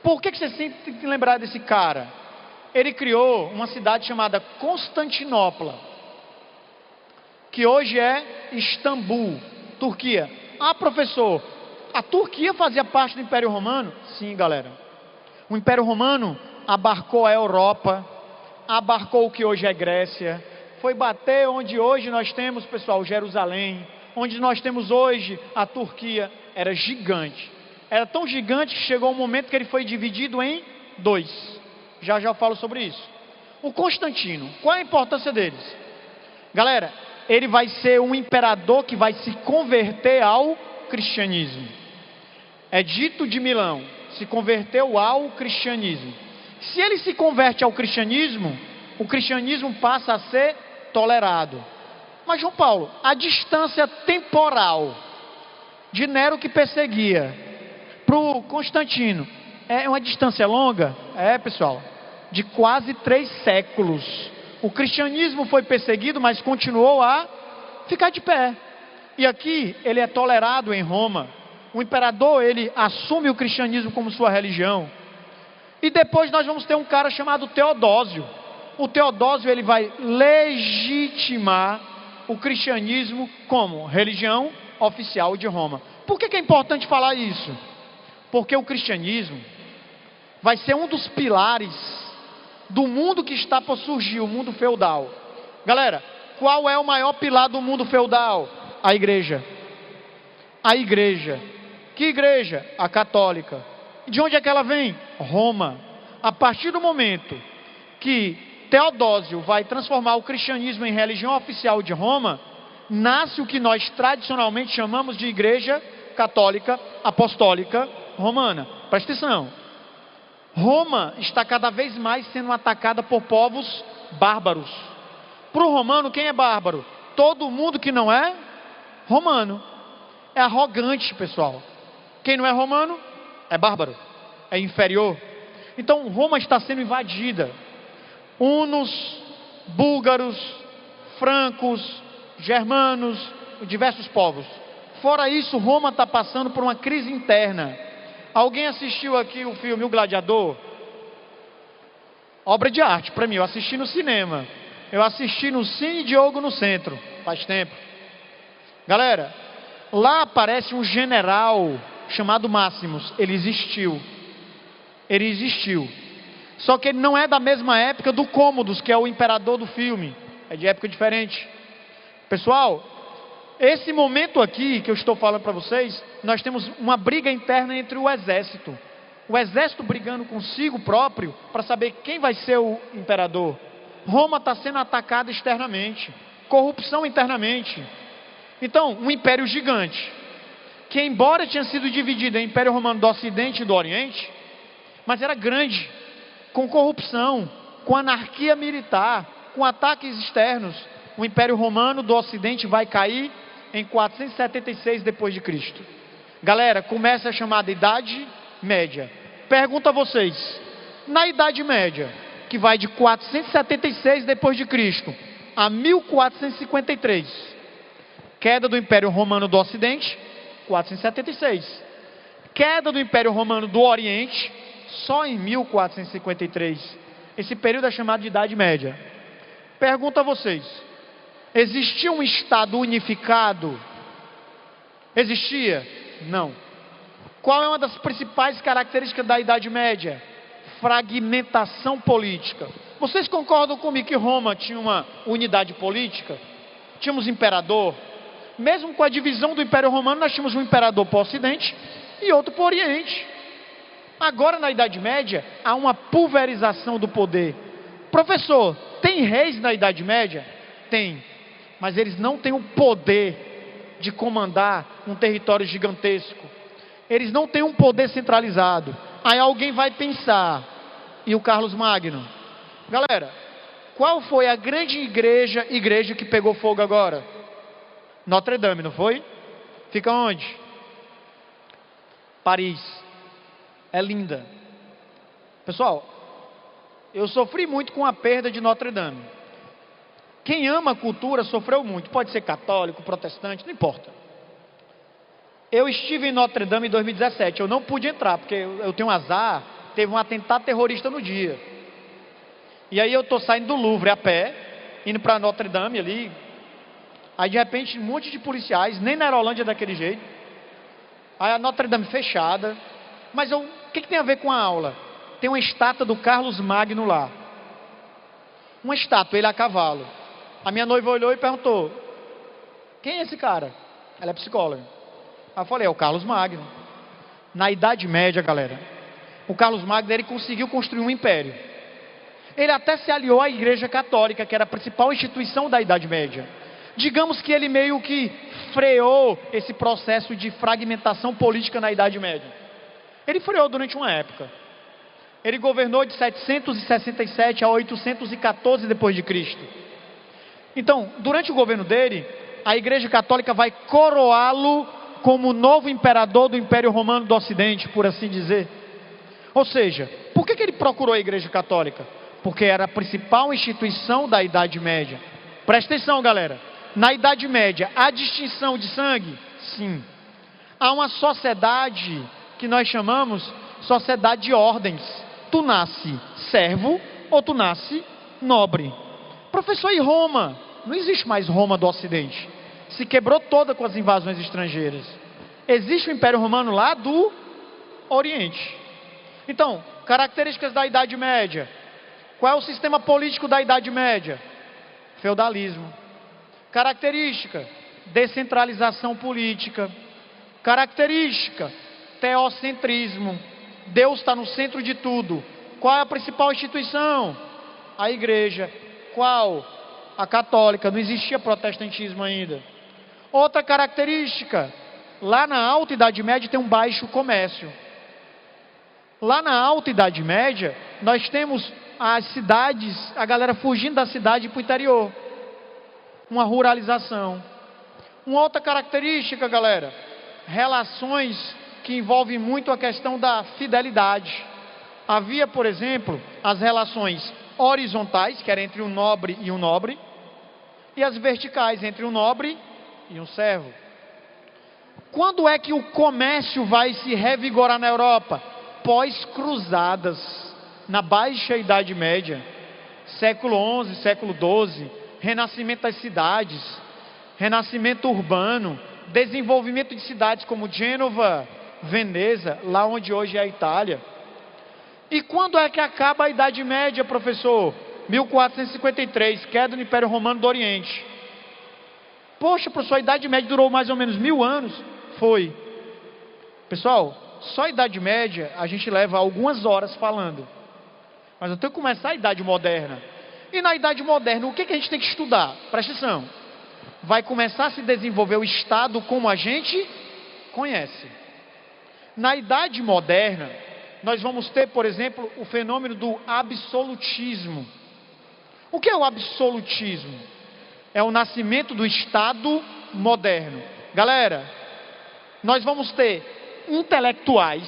Por que você sempre tem que lembrar desse cara? Ele criou uma cidade chamada Constantinopla, que hoje é Istambul, Turquia. Professor, a Turquia fazia parte do Império Romano? Sim, galera. O Império Romano abarcou a Europa, abarcou o que hoje é Grécia, foi bater onde hoje nós temos, pessoal, Jerusalém, onde nós temos hoje a Turquia. Era gigante. Era tão gigante que chegou um momento que ele foi dividido em 2. Já eu falo sobre isso. O Constantino, qual é a importância deles? Galera, ele vai ser um imperador que vai se converter ao cristianismo. Edito de Milão se converteu ao cristianismo. Se ele se converte ao cristianismo, o cristianismo passa a ser tolerado. Mas João Paulo, a distância temporal de Nero que perseguia para o Constantino é uma distância longa? Pessoal, de quase 3 séculos. O cristianismo foi perseguido, mas continuou a ficar de pé. E aqui ele é tolerado em Roma. O imperador, ele assume o cristianismo como sua religião. E depois nós vamos ter um cara chamado Teodósio. O Teodósio, ele vai legitimar o cristianismo como religião oficial de Roma. Por que é importante falar isso? Porque o cristianismo vai ser um dos pilares do mundo que está por surgir, o mundo feudal. Galera, qual é o maior pilar do mundo feudal? A igreja. A igreja. Que igreja? A católica. De onde é que ela vem? Roma. A partir do momento que Teodósio vai transformar o cristianismo em religião oficial de Roma, nasce o que nós tradicionalmente chamamos de igreja católica apostólica romana. Presta atenção. Roma está cada vez mais sendo atacada por povos bárbaros. Para o romano, quem é bárbaro? Todo mundo que não é romano. É arrogante, pessoal. Quem não é romano é bárbaro, é inferior. Então Roma está sendo invadida. Hunos, búlgaros, francos, germanos, diversos povos. Fora isso, Roma está passando por uma crise interna. Alguém assistiu aqui o filme O Gladiador? Obra de arte para mim, eu assisti no cinema. Eu assisti no Cine Diogo no centro, faz tempo. Galera, lá aparece um general chamado Máximos. Ele existiu. Ele existiu. Só que ele não é da mesma época do Cômodos, que é o imperador do filme. É de época diferente. Pessoal, esse momento aqui que eu estou falando para vocês, nós temos uma briga interna entre o exército. O exército brigando consigo próprio para saber quem vai ser o imperador. Roma está sendo atacada externamente. Corrupção internamente. Então, um império gigante, que embora tinha sido dividido em Império Romano do Ocidente e do Oriente, mas era grande, com corrupção, com anarquia militar, com ataques externos. O Império Romano do Ocidente vai cair em 476 depois de Cristo. Galera, começa a chamada Idade Média. Pergunto a vocês, na Idade Média, que vai de 476 depois de Cristo a 1453, queda do Império Romano do Ocidente, 476. Queda do Império Romano do Oriente, só em 1453. Esse período é chamado de Idade Média. Pergunto a vocês, existia um Estado unificado? Existia? Não. Qual é uma das principais características da Idade Média? Fragmentação política. Vocês concordam comigo que Roma tinha uma unidade política? Tínhamos imperador. Mesmo com a divisão do Império Romano, nós tínhamos um imperador para o Ocidente e outro para o Oriente. Agora, na Idade Média, há uma pulverização do poder. Professor, tem reis na Idade Média? Tem. Mas eles não têm o poder de comandar um território gigantesco. Eles não têm um poder centralizado. Aí alguém vai pensar, e o Carlos Magno? Galera, qual foi a grande igreja que pegou fogo agora? Notre Dame, não foi? Fica onde? Paris. É linda. Pessoal, eu sofri muito com a perda de Notre Dame. Quem ama a cultura sofreu muito. Pode ser católico, protestante, não importa. Eu estive em Notre Dame em 2017. Eu não pude entrar, porque eu tenho um azar. Teve um atentado terrorista no dia. E aí eu estou saindo do Louvre a pé, indo para Notre Dame ali. Aí de repente um monte de policiais, nem na Aerolândia daquele jeito. Aí a Notre Dame fechada. Mas o que tem a ver com a aula? Tem uma estátua do Carlos Magno lá. Uma estátua, ele a cavalo. A minha noiva olhou e perguntou: quem é esse cara? Ela é psicóloga. Aí eu falei: é o Carlos Magno. Na Idade Média, galera, o Carlos Magno, ele conseguiu construir um império. Ele até se aliou à Igreja Católica, que era a principal instituição da Idade Média. Digamos que ele meio que freou esse processo de fragmentação política na Idade Média. Ele freou durante uma época. Ele governou de 767 a 814 depois de Cristo. Então, durante o governo dele, a Igreja Católica vai coroá-lo como novo imperador do Império Romano do Ocidente, por assim dizer. Ou seja, por que ele procurou a Igreja Católica? Porque era a principal instituição da Idade Média. Presta atenção, galera. Na Idade Média, há distinção de sangue? Sim. Há uma sociedade que nós chamamos sociedade de ordens. Tu nasce servo ou tu nasce nobre. Professor, e Roma? Não existe mais Roma do Ocidente. Se quebrou toda com as invasões estrangeiras. Existe o Império Romano lá do Oriente. Então, características da Idade Média. Qual é o sistema político da Idade Média? Feudalismo. Característica: descentralização política. Característica: teocentrismo. Deus está no centro de tudo. Qual é a principal instituição? A igreja. Qual? A católica. Não existia protestantismo ainda. Outra característica: lá na Alta Idade Média tem um baixo comércio. Lá na Alta Idade Média, nós temos as cidades, a galera fugindo da cidade para o interior. Uma ruralização. Uma outra característica, galera: relações que envolvem muito a questão da fidelidade. Havia, por exemplo, as relações horizontais, que era entre um nobre e um nobre, e as verticais, entre um nobre e um servo. Quando é que o comércio vai se revigorar na Europa? Pós-cruzadas, na Baixa Idade Média, século XI, século XII, renascimento das cidades, renascimento urbano, desenvolvimento de cidades como Gênova, Veneza, lá onde hoje é a Itália. E quando é que acaba a Idade Média, professor? 1453, queda do Império Romano do Oriente. Poxa, professor, a Idade Média durou mais ou menos 1000 anos? Foi. Pessoal, só a Idade Média a gente leva algumas horas falando. Mas eu tenho que começar a Idade Moderna. E na Idade Moderna, o que a gente tem que estudar? Presta atenção. Vai começar a se desenvolver o Estado como a gente conhece. Na Idade Moderna, nós vamos ter, por exemplo, o fenômeno do absolutismo. O que é o absolutismo? É o nascimento do Estado moderno. Galera, nós vamos ter intelectuais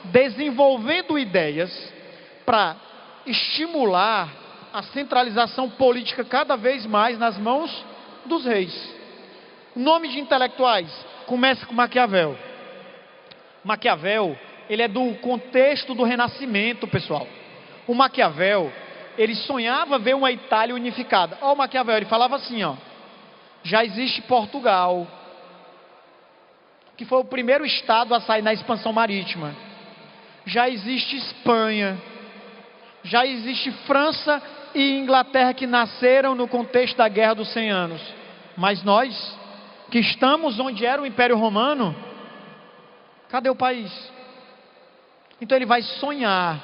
desenvolvendo ideias para estimular a centralização política cada vez mais nas mãos dos reis. O nome de intelectuais começa com Maquiavel. Maquiavel, ele é do contexto do Renascimento, pessoal. O Maquiavel, ele sonhava ver uma Itália unificada. Ó, o Maquiavel, ele falava assim, ó: já existe Portugal, que foi o primeiro estado a sair na expansão marítima. Já existe Espanha, já existe França e Inglaterra, que nasceram no contexto da Guerra dos 100 Anos. Mas nós, que estamos onde era o Império Romano, cadê o país? Então ele vai sonhar.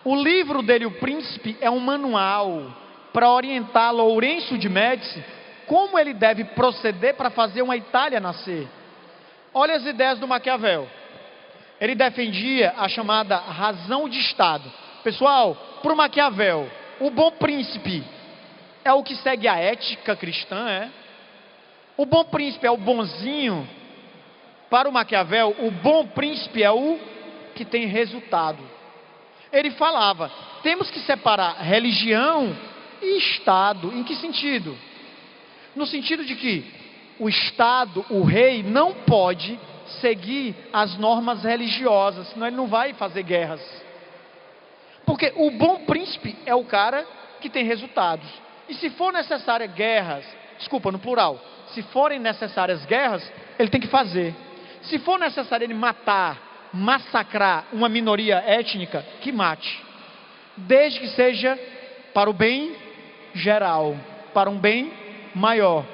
O livro dele, O Príncipe, é um manual para orientar Lourenço de Médici como ele deve proceder para fazer uma Itália nascer. Olha as ideias do Maquiavel. Ele defendia a chamada razão de Estado. Pessoal, para o Maquiavel, o bom príncipe é o que segue a ética cristã, é? O bom príncipe é o bonzinho. Para o Maquiavel, o bom príncipe é o que tem resultado. Ele falava, temos que separar religião e Estado. Em que sentido? No sentido de que o Estado, o rei, não pode seguir as normas religiosas, senão ele não vai fazer guerras. Porque o bom príncipe é o cara que tem resultados. E se for necessária guerras, no plural, se forem necessárias guerras, ele tem que fazer. Se for necessário ele massacrar uma minoria étnica, que mate. Desde que seja para o bem geral, para um bem maior.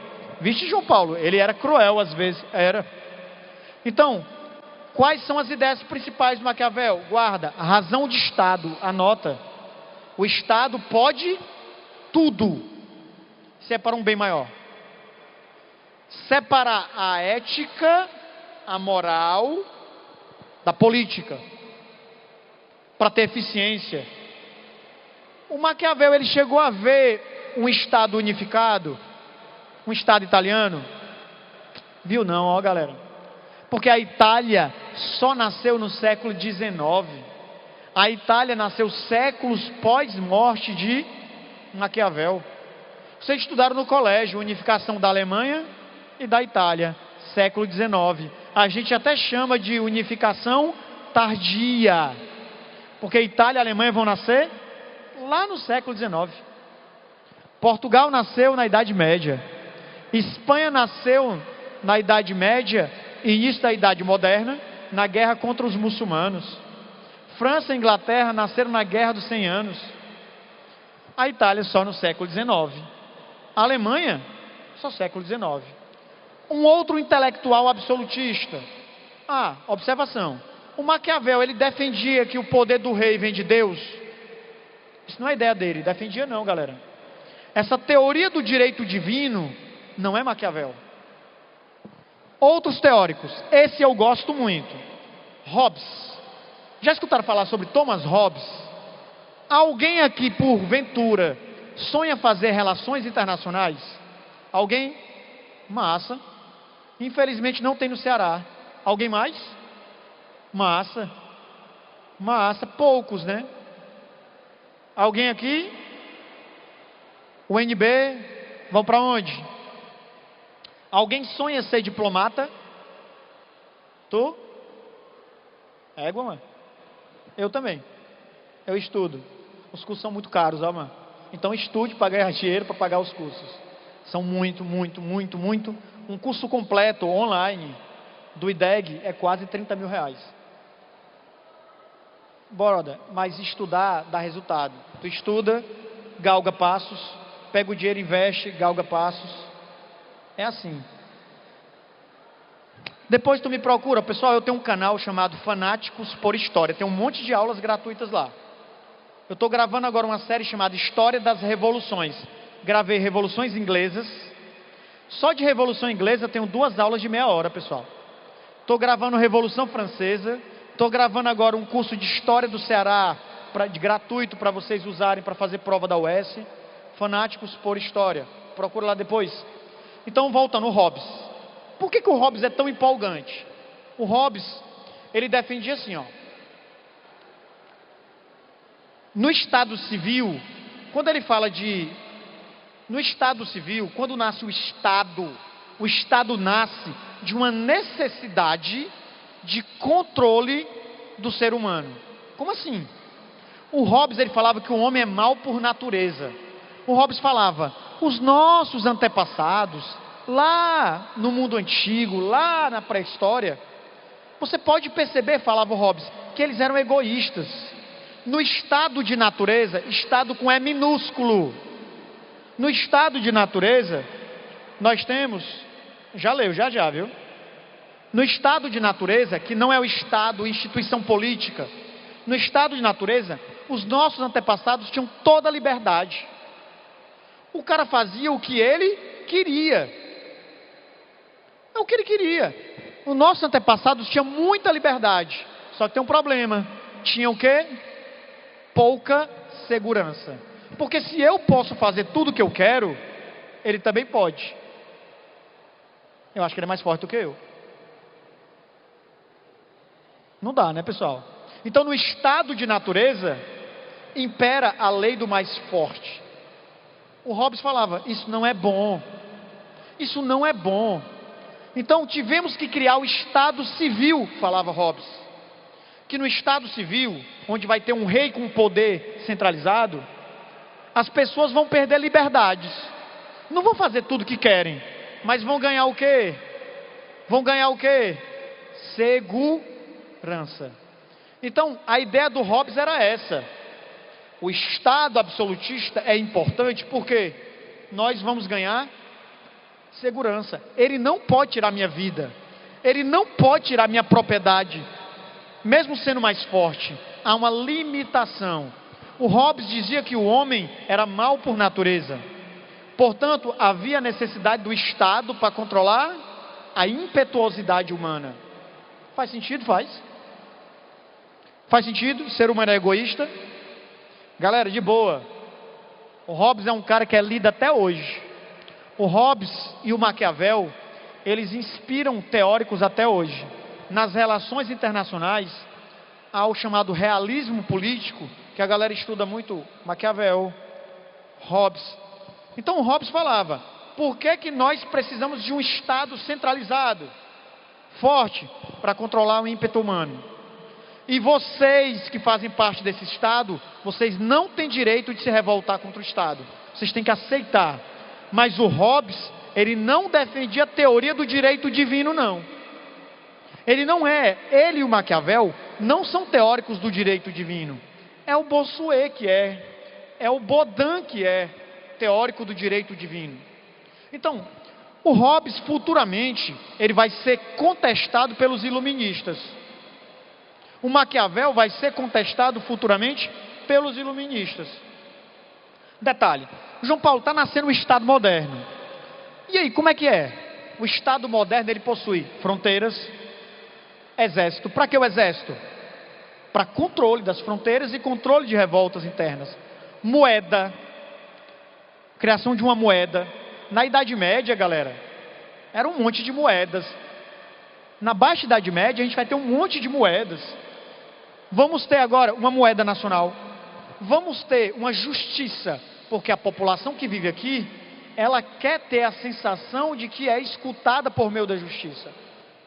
Viste João Paulo, ele era cruel às vezes, era. Então, quais são as ideias principais de Maquiavel? Guarda, a razão de Estado, anota. O Estado pode tudo, se é para um bem maior. Separar a ética, a moral, da política, para ter eficiência. O Maquiavel, ele chegou a ver um Estado unificado, um Estado italiano? Viu não, ó galera. Porque a Itália só nasceu no século XIX. A Itália nasceu séculos pós-morte de Maquiavel. Vocês estudaram no colégio, unificação da Alemanha e da Itália, século XIX. A gente até chama de unificação tardia, porque Itália e Alemanha vão nascer lá no século XIX. Portugal nasceu na Idade Média. Espanha nasceu na Idade Média, início da Idade Moderna, na guerra contra os muçulmanos. França e Inglaterra nasceram na Guerra dos 100 Anos. A Itália só no século XIX. A Alemanha, só século XIX. Um outro intelectual absolutista. Observação. O Maquiavel, ele defendia que o poder do rei vem de Deus. Isso não é ideia dele, defendia não, galera. Essa teoria do direito divino não é Maquiavel. Outros teóricos, esse eu gosto muito. Hobbes. Já escutaram falar sobre Thomas Hobbes? Alguém aqui, porventura, sonha fazer relações internacionais? Alguém? Massa. Infelizmente não tem no Ceará. Alguém mais? Massa. Poucos, né? Alguém aqui? UNB, vão para onde? Alguém sonha ser diplomata? Tu? Égua, mano. Eu também. Eu estudo. Os cursos são muito caros, ó, mano. Então estude para ganhar dinheiro para pagar os cursos. São muito. Um curso completo online do IDEG é quase 30 mil reais. Bora, mas estudar dá resultado. Tu estuda, galga passos, pega o dinheiro, investe, galga passos. É assim. Depois tu me procura, pessoal, eu tenho um canal chamado Fanáticos por História. Tem um monte de aulas gratuitas lá. Eu estou gravando agora uma série chamada História das Revoluções. Gravei revoluções inglesas. Só de Revolução Inglesa eu tenho 2 aulas de meia hora, pessoal. Estou gravando Revolução Francesa. Estou gravando agora um curso de História do Ceará, gratuito para vocês usarem para fazer prova da UES. Fanáticos por História. Procura lá depois. Então, voltando, o Hobbes. Por que o Hobbes é tão empolgante? O Hobbes, ele defendia assim, ó. No Estado civil, quando ele fala de... No Estado civil, quando nasce o Estado nasce de uma necessidade de controle do ser humano. Como assim? O Hobbes, ele falava que o homem é mau por natureza. O Hobbes falava, os nossos antepassados, lá no mundo antigo, lá na pré-história, você pode perceber, falava o Hobbes, que eles eram egoístas. No estado de natureza, estado com E minúsculo, no estado de natureza, nós temos, já leu, já, viu? No estado de natureza, que não é o estado, instituição política, no estado de natureza, os nossos antepassados tinham toda a liberdade. O cara fazia o que ele queria. É o que ele queria. Os nossos antepassados tinham muita liberdade. Só que tem um problema. Tinham o quê? Pouca segurança. Porque se eu posso fazer tudo o que eu quero, ele também pode. Eu acho que ele é mais forte do que eu. Não dá, né, pessoal? Então, no estado de natureza, impera a lei do mais forte. O Hobbes falava, isso não é bom. Isso não é bom. Então, tivemos que criar o estado civil, falava Hobbes. Que no estado civil, onde vai ter um rei com poder centralizado, as pessoas vão perder liberdades. Não vão fazer tudo o que querem, mas vão ganhar o quê? Vão ganhar o quê? Segurança. Então, a ideia do Hobbes era essa. O Estado absolutista é importante porque nós vamos ganhar segurança. Ele não pode tirar minha vida. Ele não pode tirar minha propriedade. Mesmo sendo mais forte, há uma limitação. O Hobbes dizia que o homem era mau por natureza. Portanto, havia necessidade do Estado para controlar a impetuosidade humana. Faz sentido? Faz. Faz sentido? O ser humano é egoísta? Galera, de boa. O Hobbes é um cara que é lido até hoje. O Hobbes e o Maquiavel, eles inspiram teóricos até hoje. Nas relações internacionais, há o chamado realismo político, que a galera estuda muito Maquiavel, Hobbes. Então o Hobbes falava, por que nós precisamos de um Estado centralizado, forte, para controlar o ímpeto humano? E vocês que fazem parte desse Estado, vocês não têm direito de se revoltar contra o Estado. Vocês têm que aceitar. Mas o Hobbes, ele não defendia a teoria do direito divino, não. Ele e o Maquiavel não são teóricos do direito divino. É o Bossuet que é o Baudin que é teórico do direito divino. Então, o Hobbes futuramente, ele vai ser contestado pelos iluministas. O Maquiavel vai ser contestado futuramente pelos iluministas. Detalhe, João Paulo, está nascendo um Estado moderno. E aí, como é que é? O Estado moderno, ele possui fronteiras, exército. Para que o exército? Para controle das fronteiras e controle de revoltas internas. Moeda, criação de uma moeda. Na Idade Média, galera, era um monte de moedas. Na Baixa Idade Média, a gente vai ter um monte de moedas. Vamos ter agora uma moeda nacional. Vamos ter uma justiça, porque a população que vive aqui, ela quer ter a sensação de que é escutada por meio da justiça.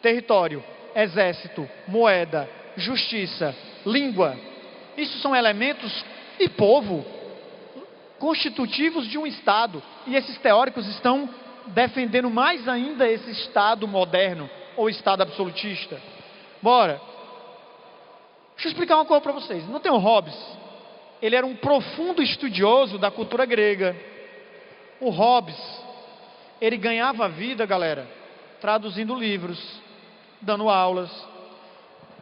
Território, exército, moeda, justiça, língua. Isso são elementos e povo constitutivos de um Estado. E esses teóricos estão defendendo mais ainda esse Estado moderno ou Estado absolutista. Bora. Deixa eu explicar uma coisa para vocês. Não tem o Hobbes? Ele era um profundo estudioso da cultura grega. O Hobbes, ele ganhava vida, galera, traduzindo livros, dando aulas.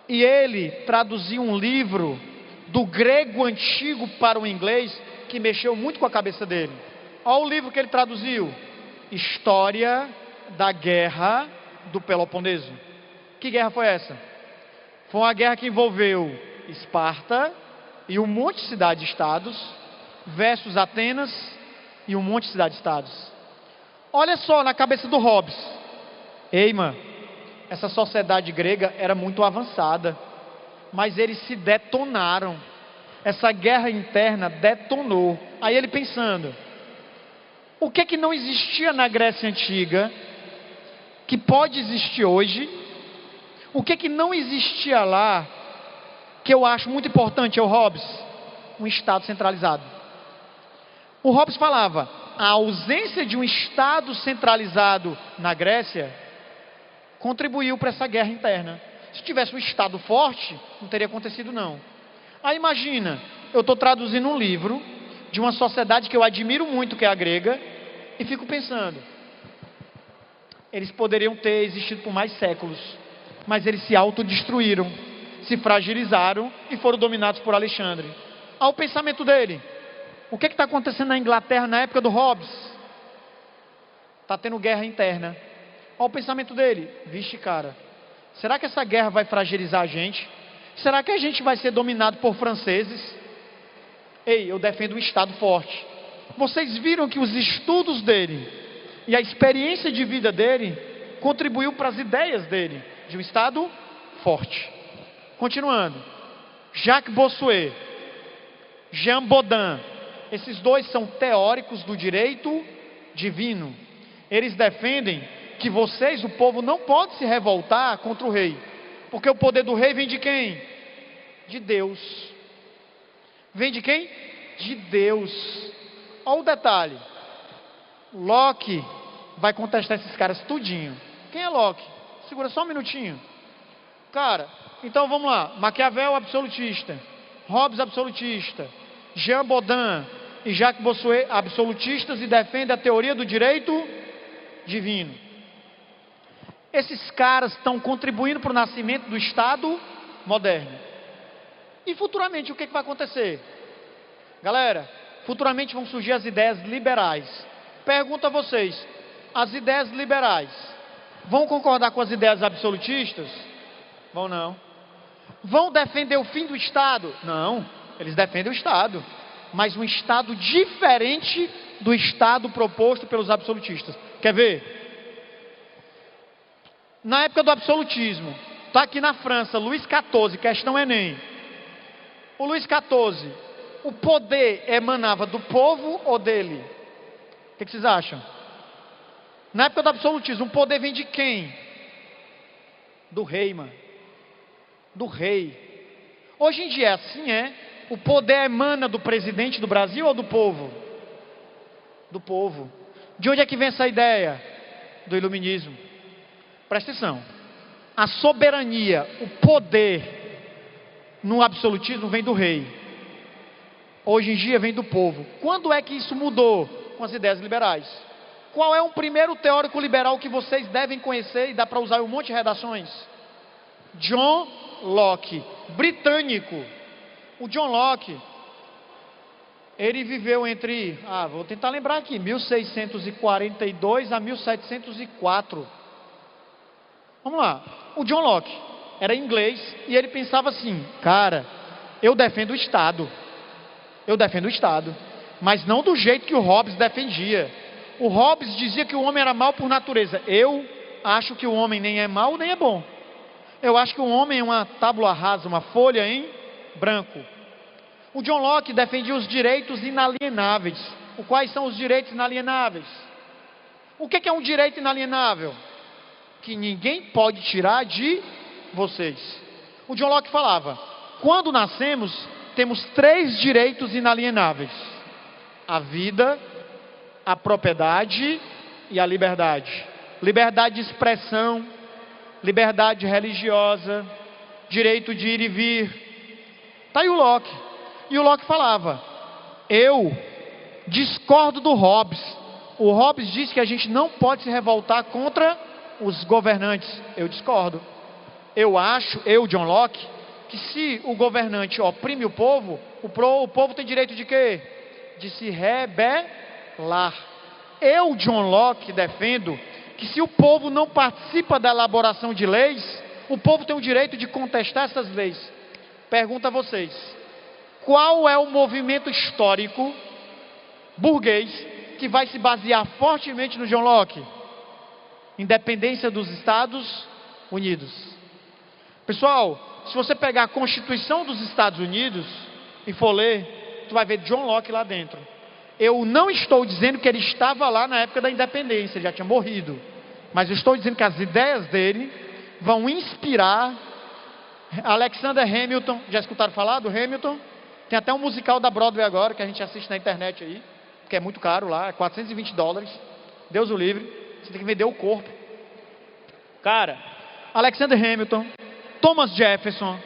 E ele traduzia um livro do grego antigo para o inglês que mexeu muito com a cabeça dele. Olha o livro que ele traduziu: História da Guerra do Peloponeso. Que guerra foi essa? Foi uma guerra que envolveu Esparta e um monte de cidades-estados versus Atenas e um monte de cidades-estados. Olha só na cabeça do Hobbes. Ei, mano, essa sociedade grega era muito avançada, mas eles se detonaram. essa guerra interna detonou. Aí ele pensando, o que não existia na Grécia Antiga, que pode existir hoje? O que não existia lá, que eu acho muito importante, é o Hobbes, um Estado centralizado. O Hobbes falava, a ausência de um Estado centralizado na Grécia contribuiu para essa guerra interna. Se tivesse um Estado forte, não teria acontecido não. Aí imagina, eu estou traduzindo um livro de uma sociedade que eu admiro muito, que é a grega, e fico pensando, eles poderiam ter existido por mais séculos, mas eles se autodestruíram, se fragilizaram e foram dominados por Alexandre. Olha o pensamento dele. O que está acontecendo na Inglaterra na época do Hobbes? Está tendo guerra interna. Olha o pensamento dele. Vixe, cara, será que essa guerra vai fragilizar a gente? Será que a gente vai ser dominado por franceses? Ei, eu defendo um Estado forte. Vocês viram que os estudos dele e a experiência de vida dele contribuiu para as ideias dele de um Estado forte. Continuando, Jacques Bossuet, Jean Bodin, esses dois são teóricos do direito divino. Eles defendem que vocês, o povo, não pode se revoltar contra o rei, porque o poder do rei vem de quem? De Deus. Vem de quem? De Deus. Olha o detalhe, Locke vai contestar esses caras tudinho. Quem é Locke? Segura só um minutinho. Cara, então vamos lá. Maquiavel absolutista, Hobbes absolutista, Jean Bodin e Jacques Bossuet absolutistas e defendem a teoria do direito divino. Esses caras estão contribuindo para o nascimento do Estado moderno. E futuramente o que vai acontecer? Galera, futuramente vão surgir as ideias liberais. Pergunto a vocês, as ideias liberais vão concordar com as ideias absolutistas? Vão não. Vão defender o fim do Estado? Não, eles defendem o Estado, mas um Estado diferente do Estado proposto pelos absolutistas. Quer ver? Na época do absolutismo, está aqui na França, Luís XIV, questão Enem. O Luís XIV, o poder emanava do povo ou dele? O que vocês acham? Na época do absolutismo, o poder vem de quem? Do rei, mano. Do rei. Hoje em dia assim é. O poder emana do presidente do Brasil ou do povo? Do povo. De onde é que vem essa ideia? Do iluminismo. Presta atenção. A soberania, o poder no absolutismo vem do rei. Hoje em dia vem do povo. Quando é que isso mudou? Com as ideias liberais. Qual é o primeiro teórico liberal que vocês devem conhecer e dá para usar um monte de redações? John Locke, britânico. O John Locke, ele viveu entre, vou tentar lembrar aqui, 1642 a 1704. Vamos lá. O John Locke era inglês e ele pensava assim, cara, eu defendo o Estado. Eu defendo o Estado, mas não do jeito que o Hobbes defendia. O Hobbes dizia que o homem era mau por natureza. Eu acho que o homem nem é mau nem é bom. Eu acho que o homem é uma tábua rasa, uma folha em branco. O John Locke defendia os direitos inalienáveis. Quais são os direitos inalienáveis? O que é um direito inalienável? Que ninguém pode tirar de vocês. O John Locke falava, quando nascemos, temos 3 direitos inalienáveis: a vida, a propriedade e a liberdade. Liberdade de expressão, liberdade religiosa, direito de ir e vir. Está aí o Locke. E o Locke falava, eu discordo do Hobbes. O Hobbes diz que a gente não pode se revoltar contra os governantes. Eu discordo. Eu acho, John Locke, que se o governante oprime o povo tem direito de quê? De se rebelar. Eu, John Locke, defendo que se o povo não participa da elaboração de leis, o povo tem o direito de contestar essas leis. Pergunto a vocês, qual é o movimento histórico burguês que vai se basear fortemente no John Locke? Independência dos Estados Unidos. Pessoal, se você pegar a Constituição dos Estados Unidos, e for ler, tu vai ver John Locke lá dentro. Eu não estou dizendo que ele estava lá na época da independência, ele já tinha morrido. Mas eu estou dizendo que as ideias dele vão inspirar Alexander Hamilton. Já escutaram falar do Hamilton? Tem até um musical da Broadway agora, que a gente assiste na internet aí, que é muito caro lá, é $420. Deus o livre, você tem que vender o corpo. Cara, Alexander Hamilton, Thomas Jefferson,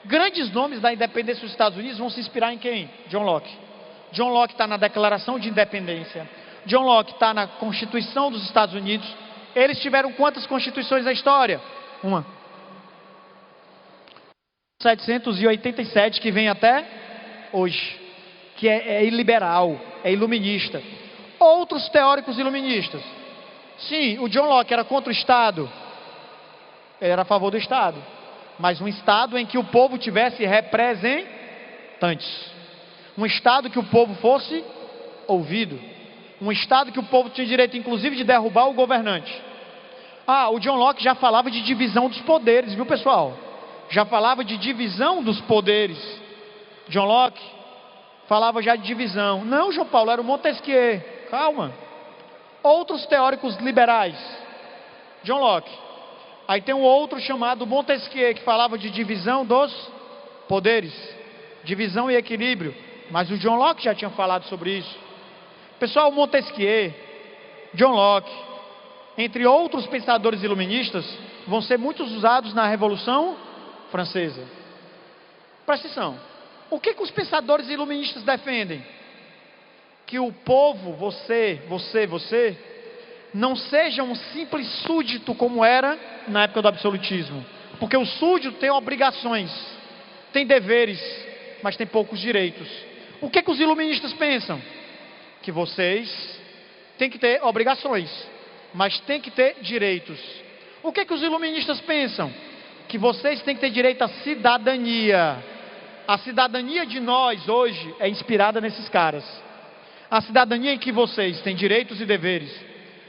grandes nomes da independência dos Estados Unidos vão se inspirar em quem? John Locke. John Locke está na Declaração de Independência. John Locke está na Constituição dos Estados Unidos. Eles tiveram quantas constituições na história? Uma. 787, que vem até hoje, que é iliberal, é iluminista. Outros teóricos iluministas. Sim, o John Locke era contra o Estado. Ele era a favor do Estado. Mas um Estado em que o povo tivesse representantes. Um Estado que o povo fosse ouvido. Um Estado que o povo tinha direito, inclusive, de derrubar o governante. O John Locke já falava de divisão dos poderes, viu, pessoal? Já falava de divisão dos poderes. John Locke falava já de divisão. Não, João Paulo, era o Montesquieu. Calma. Outros teóricos liberais. John Locke. Aí tem um outro chamado Montesquieu, que falava de divisão dos poderes. Divisão e equilíbrio. Mas o John Locke já tinha falado sobre isso. Pessoal, Montesquieu, John Locke, entre outros pensadores iluministas, vão ser muitos usados na Revolução Francesa. Presta atenção. O que os pensadores iluministas defendem? Que o povo, você, não seja um simples súdito como era na época do absolutismo. Porque o súdito tem obrigações, tem deveres, mas tem poucos direitos. O que os iluministas pensam? Que vocês têm que ter obrigações, mas têm que ter direitos. O que os iluministas pensam? Que vocês têm que ter direito à cidadania. A cidadania de nós hoje é inspirada nesses caras. A cidadania em que vocês têm direitos e deveres.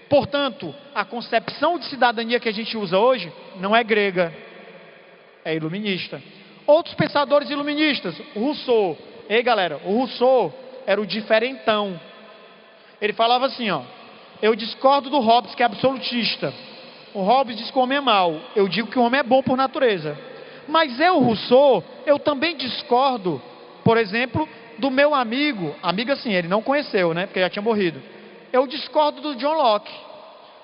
Portanto, a concepção de cidadania que a gente usa hoje não é grega, é iluminista. Outros pensadores iluministas, Rousseau. Ei, galera, o Rousseau era o diferentão. Ele falava assim, eu discordo do Hobbes, que é absolutista. O Hobbes diz que o homem é mau. Eu digo que o homem é bom por natureza. Mas Rousseau, eu também discordo, por exemplo, do meu amigo assim, ele não conheceu, né, porque já tinha morrido. Eu discordo do John Locke.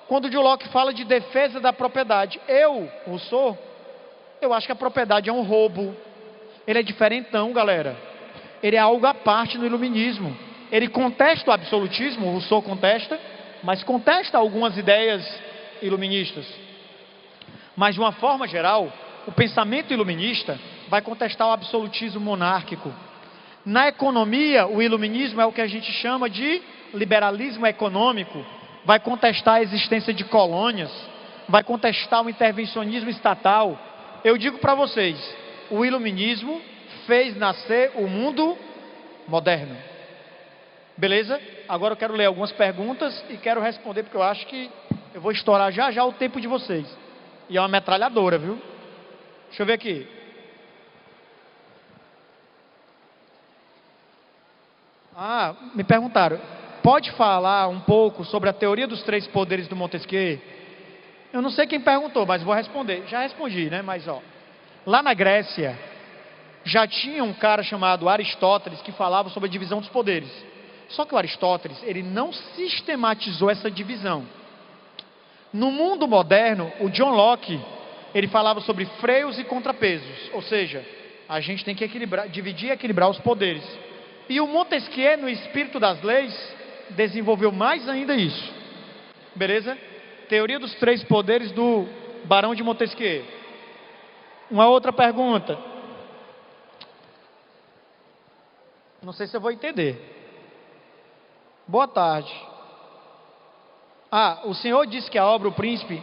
Quando o John Locke fala de defesa da propriedade, Rousseau, eu acho que a propriedade é um roubo. Ele é diferentão, galera. Ele é algo à parte no iluminismo. Ele contesta o absolutismo, Rousseau contesta, mas contesta algumas ideias iluministas. Mas de uma forma geral, o pensamento iluminista vai contestar o absolutismo monárquico. Na economia, o iluminismo é o que a gente chama de liberalismo econômico. Vai contestar a existência de colônias, vai contestar o intervencionismo estatal. Eu digo para vocês, o iluminismo fez nascer o mundo moderno. Beleza? Agora eu quero ler algumas perguntas e quero responder, porque eu acho que eu vou estourar já o tempo de vocês. E é uma metralhadora, viu? Deixa eu ver aqui. Me perguntaram, pode falar um pouco sobre a teoria dos três poderes do Montesquieu? Eu não sei quem perguntou, mas vou responder. Já respondi, né? Mas lá na Grécia já tinha um cara chamado Aristóteles que falava sobre a divisão dos poderes. Só que o Aristóteles, ele não sistematizou essa divisão. No mundo moderno, o John Locke, ele falava sobre freios e contrapesos. Ou seja, a gente tem que dividir e equilibrar os poderes. E o Montesquieu, no espírito das leis, desenvolveu mais ainda isso. Beleza? Teoria dos três poderes do Barão de Montesquieu. Uma outra pergunta. Não sei se eu vou entender. Boa tarde. O senhor disse que a obra O Príncipe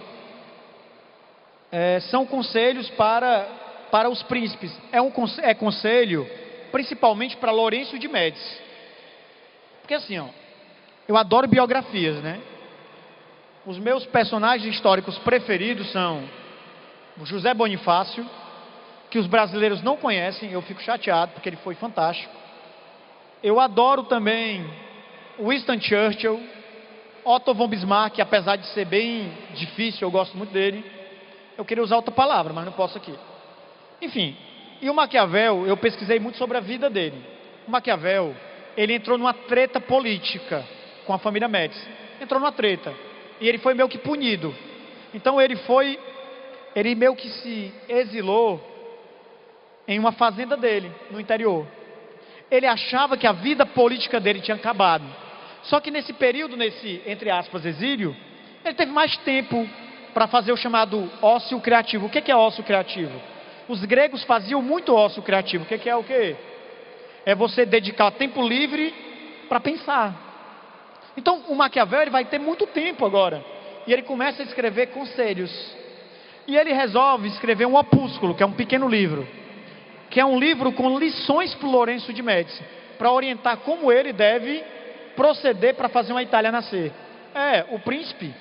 são conselhos para os príncipes. É conselho principalmente para Lourenço de Médici. Porque assim, eu adoro biografias, né? Os meus personagens históricos preferidos são o José Bonifácio, que os brasileiros não conhecem, eu fico chateado, porque ele foi fantástico. Eu adoro também Winston Churchill, Otto von Bismarck, que apesar de ser bem difícil, eu gosto muito dele. Eu queria usar outra palavra, mas não posso aqui. Enfim, e o Maquiavel, eu pesquisei muito sobre a vida dele. O Maquiavel, ele entrou numa treta política com a família Médici. Entrou numa treta. E ele foi meio que punido. Então ele meio que se exilou em uma fazenda dele, no interior. Ele achava que a vida política dele tinha acabado. Só que nesse período, entre aspas, exílio, ele teve mais tempo para fazer o chamado ócio criativo. O que é ócio criativo? Os gregos faziam muito ócio criativo. O que é o quê? É você dedicar tempo livre para pensar. Então o Maquiavel, ele vai ter muito tempo agora. E ele começa a escrever conselhos. E ele resolve escrever um opúsculo, que é um pequeno livro. Que é um livro com lições para o Lourenço de Médici. Para orientar como ele deve proceder para fazer uma Itália nascer. O Príncipe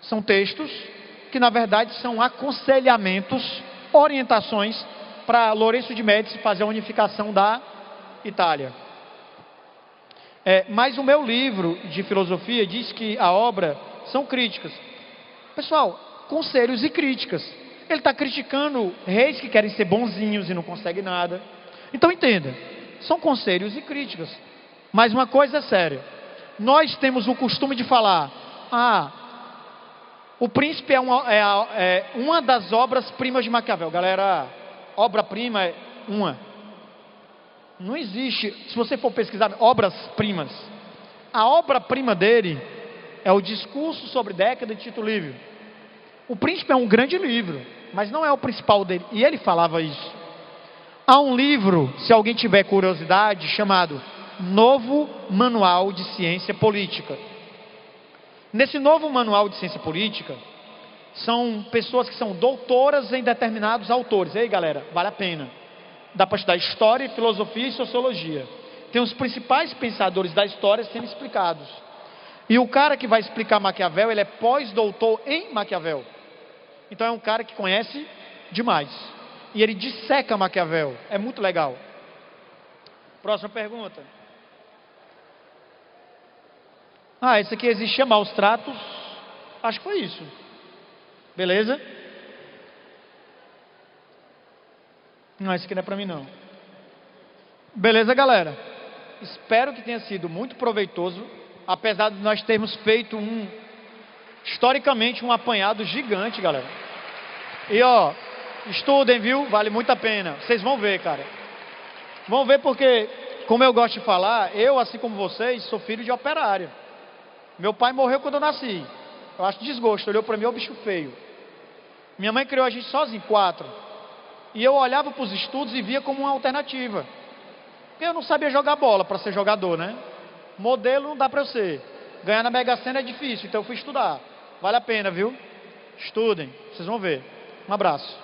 são textos que na verdade são aconselhamentos, orientações para Lourenço de Médici fazer a unificação da Itália. Mas o meu livro de filosofia diz que a obra são críticas. Pessoal, conselhos e críticas. Ele está criticando reis que querem ser bonzinhos e não conseguem nada. Então entenda, são conselhos e críticas. Mas uma coisa é séria. Nós temos o costume de falar, o Príncipe é uma das obras-primas de Maquiavel. Galera, obra-prima é uma. Não existe, se você for pesquisar obras-primas, a obra-prima dele é o Discurso sobre Década de Tito Livio. O Príncipe é um grande livro, mas não é o principal dele. E ele falava isso. Há um livro, se alguém tiver curiosidade, chamado Novo Manual de Ciência Política. Nesse novo manual de ciência política, são pessoas que são doutoras em determinados autores. Ei, galera, vale a pena. Dá para estudar história, filosofia e sociologia. Tem os principais pensadores da história sendo explicados. E o cara que vai explicar Maquiavel, ele é pós-doutor em Maquiavel. Então é um cara que conhece demais. E ele disseca Maquiavel. É muito legal. Próxima pergunta. Esse aqui existia maus tratos. Acho que foi isso. Beleza? Não, esse aqui não é para mim não. Beleza, galera? Espero que tenha sido muito proveitoso. Apesar de nós termos feito historicamente um apanhado gigante, galera. E estudem, viu? Vale muito a pena. Vocês vão ver, cara. Vão ver porque, como eu gosto de falar, eu, assim como vocês, sou filho de operário. Meu pai morreu quando eu nasci. Eu acho desgosto, olhou para mim, o bicho feio. Minha mãe criou a gente sozinho, 4. E eu olhava para os estudos e via como uma alternativa. Porque eu não sabia jogar bola para ser jogador, né? Modelo não dá para eu ser. Ganhar na Mega Sena é difícil, então eu fui estudar. Vale a pena, viu? Estudem, vocês vão ver. Um abraço.